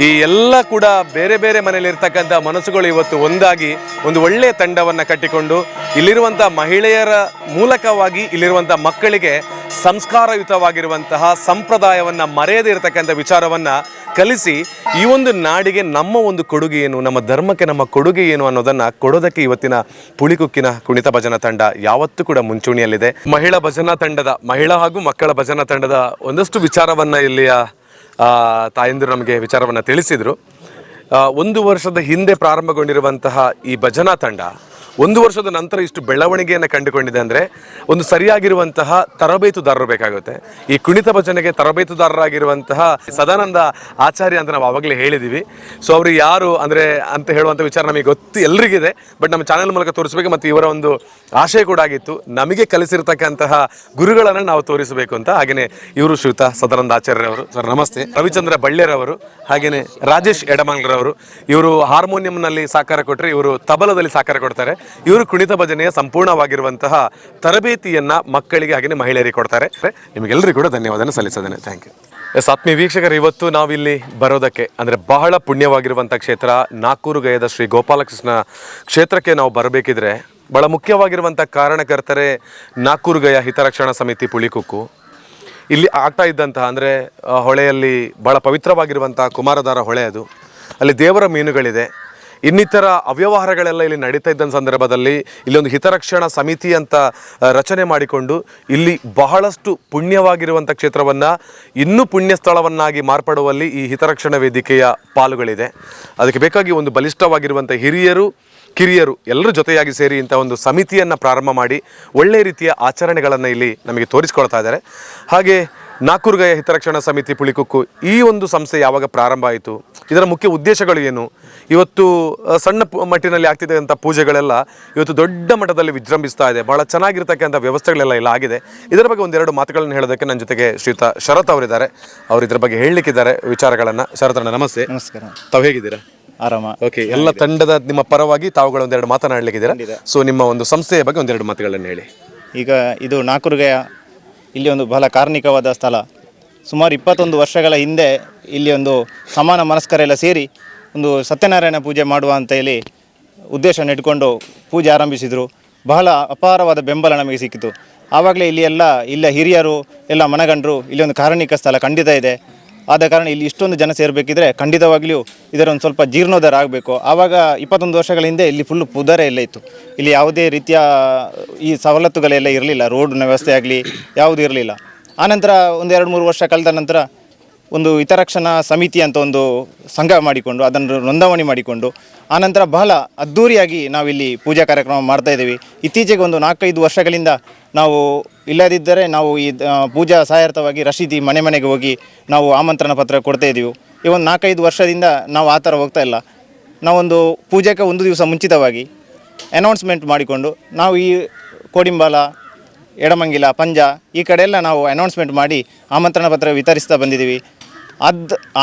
ಈ ಎಲ್ಲ ಕೂಡ ಬೇರೆ ಬೇರೆ ಮನೆಯಲ್ಲಿ ಇರ್ತಕ್ಕಂಥ ಮನಸ್ಸುಗಳು ಇವತ್ತು ಒಂದಾಗಿ ಒಂದು ಒಳ್ಳೆಯ ತಂಡವನ್ನು ಕಟ್ಟಿಕೊಂಡು ಇಲ್ಲಿರುವಂಥ ಮಹಿಳೆಯರ ಮೂಲಕವಾಗಿ ಇಲ್ಲಿರುವಂಥ ಮಕ್ಕಳಿಗೆ ಸಂಸ್ಕಾರಯುತವಾಗಿರುವಂತಹ ಸಂಪ್ರದಾಯವನ್ನು ಮರೆಯದೇ ಇರತಕ್ಕಂಥ ವಿಚಾರವನ್ನು ಕಲಿಸಿ ಈ ಒಂದು ನಾಡಿಗೆ ನಮ್ಮ ಒಂದು ಕೊಡುಗೆ ಏನು, ನಮ್ಮ ಧರ್ಮಕ್ಕೆ ನಮ್ಮ ಕೊಡುಗೆ ಏನು ಅನ್ನೋದನ್ನು ಕೊಡೋದಕ್ಕೆ ಇವತ್ತಿನ ಪುಳಿಕುಕ್ಕಿನ ಕುಣಿತ ಭಜನಾ ತಂಡ ಯಾವತ್ತೂ ಕೂಡ ಮುಂಚೂಣಿಯಲ್ಲಿದೆ. ಮಹಿಳಾ ಹಾಗೂ ಮಕ್ಕಳ ಭಜನಾ ತಂಡದ ಒಂದಷ್ಟು ವಿಚಾರವನ್ನು ಇಲ್ಲಿಯ ತಾಯಂದಿರು ನಮಗೆ ವಿಚಾರವನ್ನು ತಿಳಿಸಿದರು. 1 ವರ್ಷದ ಹಿಂದೆ ಪ್ರಾರಂಭಗೊಂಡಿರುವಂತಹ ಈ ಭಜನಾ ತಂಡ 1 ವರ್ಷದ ನಂತರ ಇಷ್ಟು ಬೆಳವಣಿಗೆಯನ್ನು ಕಂಡುಕೊಂಡಿದೆ ಅಂದರೆ ಒಂದು ಸರಿಯಾಗಿರುವಂತಹ ತರಬೇತುದಾರರು ಬೇಕಾಗುತ್ತೆ. ಈ ಕುಣಿತ ಭಜನೆಗೆ ತರಬೇತುದಾರರಾಗಿರುವಂತಹ ಸದಾನಂದ ಆಚಾರ್ಯ ಅಂತ ನಾವು ಆವಾಗಲೇ ಹೇಳಿದ್ದೀವಿ. ಸೊ ಅವರು ಯಾರು ಅಂದರೆ ಅಂತ ಹೇಳುವಂಥ ವಿಚಾರ ನಮಗೆ ಗೊತ್ತು, ಎಲ್ರಿಗಿದೆ. ಬಟ್ ನಮ್ಮ ಚಾನೆಲ್ ಮೂಲಕ ತೋರಿಸಬೇಕು ಮತ್ತು ಇವರ ಒಂದು ಆಶಯ ಕೂಡ ಆಗಿತ್ತು, ನಮಗೆ ಕಲಿಸಿರ್ತಕ್ಕಂತಹ ಗುರುಗಳನ್ನು ನಾವು ತೋರಿಸಬೇಕು ಅಂತ. ಹಾಗೆಯೇ ಇವರು ಶ್ರೀಯುತ ಸದಾನಂದ ಆಚಾರ್ಯರವರು. ಸರ್ ನಮಸ್ತೆ. ರವಿಚಂದ್ರ ಬಳ್ಳೆರವರು, ಹಾಗೆಯೇ ರಾಜೇಶ್ ಎಡಮಂಗ್ಲರವರು. ಇವರು ಹಾರ್ಮೋನಿಯಂನಲ್ಲಿ ಸಾಕಾರ ಕೊಟ್ಟರೆ, ಇವರು ತಬಲದಲ್ಲಿ ಸಾಕಾರ ಕೊಡ್ತಾರೆ. ಇವರು ಕುಣಿತ ಭಜನೆಯ ಸಂಪೂರ್ಣವಾಗಿರುವಂತಹ ತರಬೇತಿಯನ್ನ ಮಕ್ಕಳಿಗೆ ಹಾಗೆಯೇ ಮಹಿಳೆಯರಿಗೆ ಕೊಡ್ತಾರೆ. ನಿಮಗೆಲ್ಲರಿಗೂ ಕೂಡ ಧನ್ಯವಾದ ಸಲ್ಲಿಸಿದ್ದೇನೆ. Thank you. ಎಸ್ ಆತ್ಮೀಯ ವೀಕ್ಷಕರು, ಇವತ್ತು ನಾವಿಲ್ಲಿ ಬರೋದಕ್ಕೆ ಅಂದರೆ ಬಹಳ ಪುಣ್ಯವಾಗಿರುವಂಥ ಕ್ಷೇತ್ರ ನಾಕೂರುಗಯದ ಶ್ರೀ ಗೋಪಾಲಕೃಷ್ಣ ಕ್ಷೇತ್ರಕ್ಕೆ ನಾವು ಬರಬೇಕಿದ್ರೆ ಬಹಳ ಮುಖ್ಯವಾಗಿರುವಂಥ ಕಾರಣಕರ್ತರೆ ನಾಕೂರುಗಯ ಹಿತರಕ್ಷಣಾ ಸಮಿತಿ ಪುಳಿಕುಕ್ಕು. ಇಲ್ಲಿ ಆಗ್ತಾ ಇದ್ದಂತಹ ಅಂದರೆ ಹೊಳೆಯಲ್ಲಿ ಬಹಳ ಪವಿತ್ರವಾಗಿರುವಂಥ ಕುಮಾರಧಾರ ಹೊಳೆ, ಅದು ಅಲ್ಲಿ ದೇವರ ಮೀನುಗಳಿದೆ, ಇನ್ನಿತರ ಅವ್ಯವಹಾರಗಳೆಲ್ಲ ಇಲ್ಲಿ ನಡೀತಾ ಇದ್ದ ಸಂದರ್ಭದಲ್ಲಿ ಇಲ್ಲೊಂದು ಹಿತರಕ್ಷಣಾ ಸಮಿತಿ ಅಂತ ರಚನೆ ಮಾಡಿಕೊಂಡು ಇಲ್ಲಿ ಬಹಳಷ್ಟು ಪುಣ್ಯವಾಗಿರುವಂಥ ಕ್ಷೇತ್ರವನ್ನು ಇನ್ನೂ ಪುಣ್ಯ ಸ್ಥಳವನ್ನಾಗಿ ಮಾರ್ಪಡುವಲ್ಲಿ ಈ ಹಿತರಕ್ಷಣಾ ವೇದಿಕೆಯ ಪಾಲುಗಳಿದೆ. ಅದಕ್ಕೆ ಬೇಕಾಗಿ ಒಂದು ಬಲಿಷ್ಠವಾಗಿರುವಂಥ ಹಿರಿಯರು ಕಿರಿಯರು ಎಲ್ಲರೂ ಜೊತೆಯಾಗಿ ಸೇರಿ ಇಂಥ ಒಂದು ಸಮಿತಿಯನ್ನು ಪ್ರಾರಂಭ ಮಾಡಿ ಒಳ್ಳೆಯ ರೀತಿಯ ಆಚರಣೆಗಳನ್ನು ಇಲ್ಲಿ ನಮಗೆ ತೋರಿಸ್ಕೊಳ್ತಾ ಇದ್ದಾರೆ. ಹಾಗೆ ನಾಕೂರುಗಯ ಹಿತರಕ್ಷಣಾ ಸಮಿತಿ ಪುಳಿಕುಕ್ಕು ಈ ಒಂದು ಸಂಸ್ಥೆ ಯಾವಾಗ ಪ್ರಾರಂಭ ಆಯಿತು, ಇದರ ಮುಖ್ಯ ಉದ್ದೇಶಗಳು ಏನು, ಇವತ್ತು ಸಣ್ಣ ಮಟ್ಟಿನಲ್ಲಿ ಆಗ್ತಿದ್ದಂಥ ಪೂಜೆಗಳೆಲ್ಲ ಇವತ್ತು ದೊಡ್ಡ ಮಟ್ಟದಲ್ಲಿ ವಿಜೃಂಭಿಸ್ತಾ ಇದೆ, ಬಹಳ ಚೆನ್ನಾಗಿರ್ತಕ್ಕಂಥ ವ್ಯವಸ್ಥೆಗಳೆಲ್ಲ ಇಲ್ಲ ಆಗಿದೆ. ಇದರ ಬಗ್ಗೆ ಒಂದೆರಡು ಮಾತುಗಳನ್ನು ಹೇಳೋದಕ್ಕೆ ನನ್ನ ಜೊತೆಗೆ ಶ್ರೀಯುತ ಶರತ್ ಅವರಿದ್ದಾರೆ. ಅವರು ಇದ್ರ ಬಗ್ಗೆ ಹೇಳಲಿಕ್ಕಿದ್ದಾರೆ ವಿಚಾರಗಳನ್ನು. ಶರತ್ ಅಣ್ಣ ನಮಸ್ತೆ. ನಮಸ್ಕಾರ. ತಾವು ಹೇಗಿದ್ದೀರಾ? ಆರಾಮ. ಓಕೆ, ಎಲ್ಲ ತಂಡದ ನಿಮ್ಮ ಪರವಾಗಿ ತಾವುಗಳು ಒಂದೆರಡು ಮಾತನಾಡಲಿಕ್ಕಿದ್ದೀರಾ. ಸೊ ನಿಮ್ಮ ಒಂದು ಸಂಸ್ಥೆಯ ಬಗ್ಗೆ ಒಂದೆರಡು ಮಾತುಗಳನ್ನು ಹೇಳಿ. ಈಗ ಇದು ನಾಕೂರುಗಯ ಇಲ್ಲಿ ಒಂದು ಬಹಳ ಕಾರ್ಣಿಕವಾದ ಸ್ಥಳ. ಸುಮಾರು 21 ವರ್ಷಗಳ ಹಿಂದೆ ಇಲ್ಲಿ ಒಂದು ಸಮಾನ ಮನಸ್ಕರೆಲ್ಲ ಸೇರಿ ಒಂದು ಸತ್ಯನಾರಾಯಣ ಪೂಜೆ ಮಾಡುವ ಅಂತ ಹೇಳಿ ಉದ್ದೇಶ ಇಟ್ಕೊಂಡು ಪೂಜೆ ಆರಂಭಿಸಿದರು. ಬಹಳ ಅಪಾರವಾದ ಬೆಂಬಲ ನಮಗೆ ಸಿಕ್ಕಿತು. ಆವಾಗಲೇ ಇಲ್ಲ ಹಿರಿಯರು ಎಲ್ಲ ಮನಗಂಡರು ಇಲ್ಲಿ ಒಂದು ಕಾರ್ಣಿಕ ಸ್ಥಳ ಖಂಡಿತ ಇದೆ. ಆದ ಕಾರಣ ಇಲ್ಲಿ ಇಷ್ಟೊಂದು ಜನ ಸೇರಬೇಕಿದ್ರೆ ಖಂಡಿತವಾಗ್ಲೂ ಇದರ ಒಂದು ಸ್ವಲ್ಪ ಜೀರ್ಣೋದ್ಧಾರ ಆಗಬೇಕು. ಆವಾಗ 21 ವರ್ಷಗಳ ಹಿಂದೆ ಇಲ್ಲಿ ಫುಲ್ಲು ಪುದರೆ ಎಲ್ಲ ಇತ್ತು. ಇಲ್ಲಿ ಯಾವುದೇ ರೀತಿಯ ಈ ಸವಲತ್ತುಗಳೆಲ್ಲ ಇರಲಿಲ್ಲ, ರೋಡ್ನ ವ್ಯವಸ್ಥೆ ಆಗಲಿ ಯಾವುದೂ ಇರಲಿಲ್ಲ. ಆನಂತರ ಒಂದು 2-3 ವರ್ಷ ಕಳೆದ ನಂತರ ಒಂದು ಹಿತರಕ್ಷಣಾ ಸಮಿತಿ ಅಂತ ಒಂದು ಸಂಘ ಮಾಡಿಕೊಂಡು ಅದನ್ನು ನೋಂದಣಿ ಮಾಡಿಕೊಂಡು ಆನಂತರ ಬಹಳ ಅದ್ಧೂರಿಯಾಗಿ ನಾವಿಲ್ಲಿ ಪೂಜಾ ಕಾರ್ಯಕ್ರಮ ಮಾಡ್ತಾಯಿದ್ದೀವಿ. ಇತ್ತೀಚೆಗೆ ಒಂದು 4-5 ವರ್ಷಗಳಿಂದ ನಾವು ಇಲ್ಲದಿದ್ದರೆ ನಾವು ಈ ಪೂಜಾ ಸಹಾಯಾರ್ಥವಾಗಿ ರಶೀದಿ ಮನೆ ಮನೆಗೆ ಹೋಗಿ ನಾವು ಆಮಂತ್ರಣ ಪತ್ರ ಕೊಡ್ತಾಯಿದ್ದೀವಿ. ಈ ಒಂದು 4-5 ವರ್ಷದಿಂದ ನಾವು ಆ ಥರ ಹೋಗ್ತಾ ಇಲ್ಲ. ನಾವೊಂದು ಪೂಜೆಗೆ 1 ದಿವಸ ಮುಂಚಿತವಾಗಿ ಅನೌನ್ಸ್ಮೆಂಟ್ ಮಾಡಿಕೊಂಡು ನಾವು ಈ ಕೋಡಿಂಬಾಲ, ಎಡಮಂಗಿಲ, ಪಂಜ ಈ ಕಡೆ ಎಲ್ಲ ನಾವು ಅನೌನ್ಸ್ಮೆಂಟ್ ಮಾಡಿ ಆಮಂತ್ರಣ ಪತ್ರ ವಿತರಿಸ್ತಾ ಬಂದಿದ್ದೀವಿ.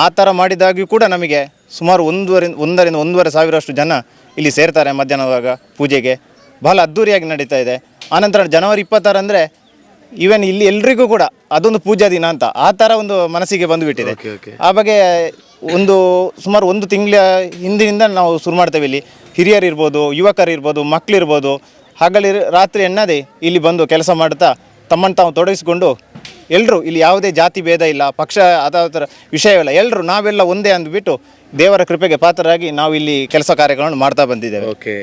ಆ ಥರ ಮಾಡಿದಾಗ್ಯೂ ಕೂಡ ನಮಗೆ ಸುಮಾರು 1,500 ಸಾವಿರಷ್ಟು ಜನ ಇಲ್ಲಿ ಸೇರ್ತಾರೆ ಮಧ್ಯಾಹ್ನವಾಗ ಪೂಜೆಗೆ. ಬಹಳ ಅದ್ಧೂರಿಯಾಗಿ ನಡೀತಾ ಇದೆ. ಆನಂತರ ಜನವರಿ 26 ಅಂದರೆ ಈವನ್ ಇಲ್ಲಿ ಎಲ್ರಿಗೂ ಕೂಡ ಅದೊಂದು ಪೂಜಾ ದಿನ ಅಂತ ಆ ಥರ ಒಂದು ಮನಸ್ಸಿಗೆ ಬಂದುಬಿಟ್ಟಿದೆ. ಆ ಬಗ್ಗೆ ಸುಮಾರು 1 ತಿಂಗಳ ಹಿಂದಿನಿಂದ ನಾವು ಶುರು ಮಾಡ್ತೇವೆ. ಇಲ್ಲಿ ಹಿರಿಯರು ಇರ್ಬೋದು, ಯುವಕರು ಇರ್ಬೋದು, ಮಕ್ಕಳಿರ್ಬೋದು, ಹಗಲಿ ರಾತ್ರಿ ಎನ್ನದೇ ಇಲ್ಲಿ ಬಂದು ಕೆಲಸ ಮಾಡ್ತಾ ತಮ್ಮನ್ನು ತಾವು ತೊಡಗಿಸಿಕೊಂಡು ಎಲ್ಲರೂ ಇಲ್ಲಿ ಯಾವುದೇ ಜಾತಿ ಭೇದ ಇಲ್ಲ, ಪಕ್ಷ ಅಥವಾ ವಿಷಯವಿಲ್ಲ, ಎಲ್ಲರೂ ನಾವೆಲ್ಲ ಒಂದೇ ಅಂದುಬಿಟ್ಟು ದೇವರ ಕೃಪೆಗೆ ಪಾತ್ರರಾಗಿ ನಾವು ಇಲ್ಲಿ ಕೆಲಸ ಕಾರ್ಯಗಳನ್ನು ಮಾಡ್ತಾ ಬಂದಿದ್ದೇವೆ. ಓಕೆ,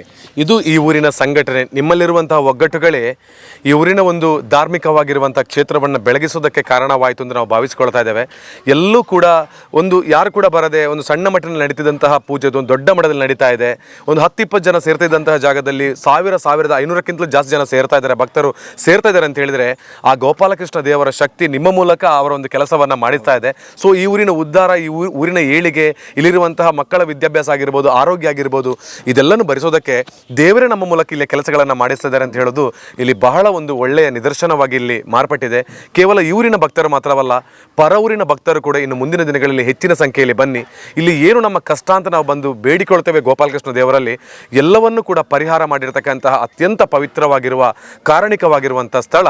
ಇದು ಈ ಊರಿನ ಸಂಘಟನೆ. ನಿಮ್ಮಲ್ಲಿರುವಂತಹ ಒಗ್ಗಟ್ಟುಗಳೇ ಈ ಊರಿನ ಒಂದು ಧಾರ್ಮಿಕವಾಗಿರುವಂಥ ಕ್ಷೇತ್ರವನ್ನು ಬೆಳಗಿಸೋದಕ್ಕೆ ಕಾರಣವಾಯಿತು ಅಂತ ನಾವು ಭಾವಿಸ್ಕೊಳ್ತಾ ಇದ್ದೇವೆ. ಎಲ್ಲೂ ಕೂಡ ಒಂದು ಯಾರು ಕೂಡ ಬರದೆ ಒಂದು ಸಣ್ಣ ಮಟ್ಟದಲ್ಲಿ ನಡೀತಿದ್ದಂತಹ ಪೂಜೆ ಒಂದು ದೊಡ್ಡ ಮಟ್ಟದಲ್ಲಿ ನಡೀತಾ ಇದೆ. ಒಂದು 10-20 ಜನ ಸೇರ್ತಿದ್ದಂತಹ ಜಾಗದಲ್ಲಿ 1500 ಜಾಸ್ತಿ ಜನ ಸೇರ್ತಾ ಇದ್ದಾರೆ, ಭಕ್ತರು ಸೇರ್ತಾ ಇದ್ದಾರೆ ಅಂತ ಹೇಳಿದರೆ ಆ ಗೋಪಾಲಕೃಷ್ಣ ದೇವರ ಶಕ್ತಿ ನಿಮ್ಮ ಮೂಲಕ ಅವರ ಒಂದು ಕೆಲಸವನ್ನು ಮಾಡಿಸ್ತಾ ಇದೆ. ಸೊ ಈ ಊರಿನ ಉದ್ಧಾರ, ಈ ಊರಿನ ಏಳಿಗೆ, ಇಲ್ಲಿರುವಂತಹ ಮಕ್ಕಳ ವಿದ್ಯಾಭ್ಯಾಸ ಆಗಿರ್ಬೋದು, ಆರೋಗ್ಯ ಆಗಿರ್ಬೋದು, ಇದೆಲ್ಲನೂ ಭರಿಸೋದಕ್ಕೆ ದೇವರೇ ನಮ್ಮ ಮೂಲಕ ಇಲ್ಲಿ ಕೆಲಸಗಳನ್ನು ಮಾಡಿಸ್ತಿದ್ದಾರೆ ಅಂತ ಹೇಳೋದು ಇಲ್ಲಿ ಬಹಳ ಒಂದು ಒಳ್ಳೆಯ ನಿದರ್ಶನವಾಗಿ ಇಲ್ಲಿ ಮಾರ್ಪಟ್ಟಿದೆ. ಕೇವಲ ಈ ಊರಿನ ಭಕ್ತರು ಮಾತ್ರವಲ್ಲ, ಪರ ಊರಿನ ಭಕ್ತರು ಕೂಡ ಇನ್ನು ಮುಂದಿನ ದಿನಗಳಲ್ಲಿ ಹೆಚ್ಚಿನ ಸಂಖ್ಯೆಯಲ್ಲಿ ಬನ್ನಿ. ಇಲ್ಲಿ ಏನು ನಮ್ಮ ಕಷ್ಟ ಅಂತ ನಾವು ಬಂದು ಬೇಡಿಕೊಳ್ತೇವೆ ಗೋಪಾಲಕೃಷ್ಣ ದೇವರಲ್ಲಿ, ಎಲ್ಲವನ್ನೂ ಕೂಡ ಪರಿಹಾರ ಮಾಡಿರ್ತಕ್ಕಂತಹ ಅತ್ಯಂತ ಪವಿತ್ರವಾಗಿರುವ ಕಾರಣಿಕವಾಗಿರುವಂಥ ಸ್ಥಳ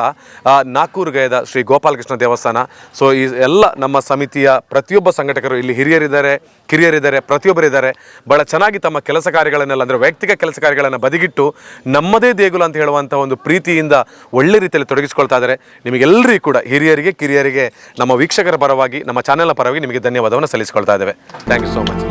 ನಾಕೂರುಗಯದ ಶ್ರೀ ಗೋಪಾಲಕೃಷ್ಣ ದೇವಸ್ಥಾನ. ಸೊ ಈ ಎಲ್ಲ ನಮ್ಮ ಸಮಿತಿಯ ಪ್ರತಿಯೊಬ್ಬ ಸಂಘಟಕರು ಇಲ್ಲಿ ಹಿರಿಯರಿದ್ದಾರೆ, ಕಿರಿಯರಿದ್ದಾರೆ, ಪ್ರತಿಯೊಬ್ಬರಿದ್ದಾರೆ. ಬಹಳ ಚೆನ್ನಾಗಿ ತಮ್ಮ ಕೆಲಸ ಕಾರ್ಯಗಳನ್ನೆಲ್ಲ ಅಂದರೆ ವೈಯಕ್ತಿಕ ಕೆಲಸ ಕಾರ್ಯಗಳನ್ನು ಬದಿಗಿಟ್ಟು ನಮ್ಮದೇ ದೇಗುಲ ಅಂತ ಹೇಳುವಂಥ ಒಂದು ಪ್ರೀತಿಯಿಂದ ಒಳ್ಳೆ ರೀತಿಯಲ್ಲಿ ತೊಡಗಿಸ್ಕೊಳ್ತಾ ಇದ್ದಾರೆ. ನಿಮಗೆಲ್ಲರಿಗೂ ಕೂಡ ಹಿರಿಯರಿಗೆ, ಕಿರಿಯರಿಗೆ ನಮ್ಮ ವೀಕ್ಷಕರ ಪರವಾಗಿ, ನಮ್ಮ ಚಾನೆಲ್ನ ಪರವಾಗಿ ನಿಮಗೆ ಧನ್ಯವಾದವನ್ನು ಸಲ್ಲಿಸ್ಕೊಳ್ತಾ ಇದ್ದೇವೆ. Thank you so much.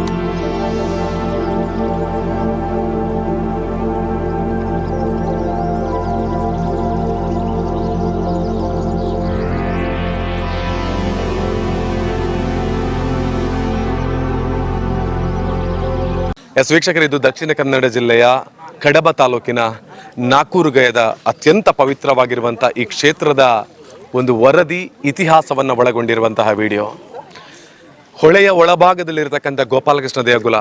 ವೀಕ್ಷಕರು, ಇದು ದಕ್ಷಿಣ ಕನ್ನಡ ಜಿಲ್ಲೆಯ ಕಡಬ ತಾಲೂಕಿನ ನಾಕೂರುಗಯದ ಅತ್ಯಂತ ಪವಿತ್ರವಾಗಿರುವಂಥ ಈ ಕ್ಷೇತ್ರದ ಒಂದು ವರದಿ ಇತಿಹಾಸವನ್ನು ಒಳಗೊಂಡಿರುವಂತಹ ವಿಡಿಯೋ. ಹೊಳೆಯ ಒಳಭಾಗದಲ್ಲಿರತಕ್ಕಂಥ ಗೋಪಾಲಕೃಷ್ಣ ದೇಗುಲ,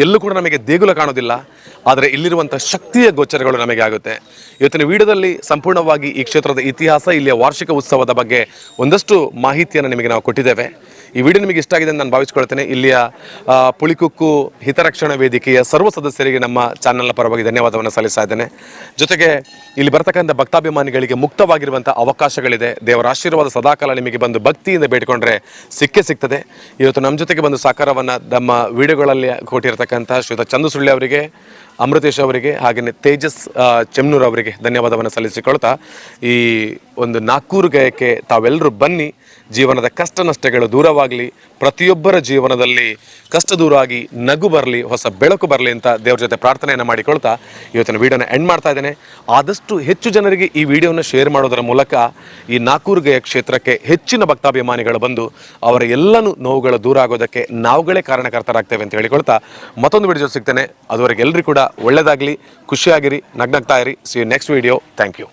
ಎಲ್ಲೂ ಕೂಡ ನಮಗೆ ದೇಗುಲ ಕಾಣೋದಿಲ್ಲ, ಆದರೆ ಇಲ್ಲಿರುವಂಥ ಶಕ್ತಿಯ ಗೋಚರಗಳು ನಮಗೆ ಆಗುತ್ತೆ. ಇವತ್ತಿನ ವಿಡಿಯೋದಲ್ಲಿ ಸಂಪೂರ್ಣವಾಗಿ ಈ ಕ್ಷೇತ್ರದ ಇತಿಹಾಸ, ಇಲ್ಲಿಯ ವಾರ್ಷಿಕ ಉತ್ಸವದ ಬಗ್ಗೆ ಒಂದಷ್ಟು ಮಾಹಿತಿಯನ್ನು ನಿಮಗೆ ನಾವು ಕೊಟ್ಟಿದ್ದೇವೆ. ಈ ವಿಡಿಯೋ ನಿಮಗೆ ಇಷ್ಟ ಆಗಿದೆ ಅಂತ ನಾನು ಭಾವಿಸ್ಕೊಳ್ತೇನೆ. ಇಲ್ಲಿಯ ಪುಳಿಕುಕ್ಕು ಹಿತರಕ್ಷಣಾ ವೇದಿಕೆಯ ಸರ್ವ ಸದಸ್ಯರಿಗೆ ನಮ್ಮ ಚಾನಲ್ನ ಪರವಾಗಿ ಧನ್ಯವಾದವನ್ನು ಸಲ್ಲಿಸ್ತಾ ಇದ್ದೇನೆ. ಜೊತೆಗೆ ಇಲ್ಲಿ ಬರ್ತಕ್ಕಂಥ ಭಕ್ತಾಭಿಮಾನಿಗಳಿಗೆ ಮುಕ್ತವಾಗಿರುವಂಥ ಅವಕಾಶಗಳಿದೆ. ದೇವರ ಆಶೀರ್ವಾದ ಸದಾಕಾಲ ನಿಮಗೆ ಬಂದು ಭಕ್ತಿಯಿಂದ ಬೇಡಿಕೊಂಡ್ರೆ ಸಿಗ್ತದೆ. ಇವತ್ತು ನಮ್ಮ ಜೊತೆಗೆ ಬಂದು ಸಹಕಾರವನ್ನು ನಮ್ಮ ವಿಡಿಯೋಗಳಲ್ಲಿ ಕೊಟ್ಟಿರತಕ್ಕಂಥ ಶ್ರೀಯುತ ಚಂದು ಸುಳ್ಳಿ ಅವರಿಗೆ, ಅಮೃತೇಶ್ ಅವರಿಗೆ, ಹಾಗೆಯೇ ತೇಜಸ್ ಚೆಮ್ನೂರ್ ಅವರಿಗೆ ಧನ್ಯವಾದವನ್ನು ಸಲ್ಲಿಸಿಕೊಳ್ತಾ, ಈ ಒಂದು ನಾಕೂರುಗಯಕ್ಕೆ ತಾವೆಲ್ಲರೂ ಬನ್ನಿ. ಜೀವನದ ಕಷ್ಟ ನಷ್ಟಗಳು ದೂರವಾಗಲಿ, ಪ್ರತಿಯೊಬ್ಬರ ಜೀವನದಲ್ಲಿ ಕಷ್ಟ ದೂರ ಆಗಿ ನಗು ಬರಲಿ, ಹೊಸ ಬೆಳಕು ಬರಲಿ ಅಂತ ದೇವ್ರ ಜೊತೆ ಪ್ರಾರ್ಥನೆಯನ್ನು ಮಾಡಿಕೊಳ್ತಾ ಇವತ್ತಿನ ವಿಡಿಯೋನ ಎಂಡ್ ಮಾಡ್ತಾ ಇದ್ದೇನೆ. ಆದಷ್ಟು ಹೆಚ್ಚು ಜನರಿಗೆ ಈ ವಿಡಿಯೋನ ಶೇರ್ ಮಾಡೋದರ ಮೂಲಕ ಈ ನಾಕೂರುಗಯ ಕ್ಷೇತ್ರಕ್ಕೆ ಹೆಚ್ಚಿನ ಭಕ್ತಾಭಿಮಾನಿಗಳು ಬಂದು ಅವರ ಎಲ್ಲನೂ ನೋವುಗಳು ದೂರ ಆಗೋದಕ್ಕೆ ನಾವುಗಳೇ ಕಾರಣಕರ್ತರಾಗ್ತೇವೆ ಅಂತ ಹೇಳಿಕೊಳ್ತಾ ಮತ್ತೊಂದು ವಿಡಿಯೋ ಸಿಗ್ತೇನೆ. ಅದುವರೆಗೆ ಎಲ್ಲರೂ ಕೂಡ ಒಳ್ಳೆಯದಾಗಲಿ, ಖುಷಿಯಾಗಿರಿ, ನಗ್ನಗ್ತಾ ಇರಿ. See you next video. Thank you.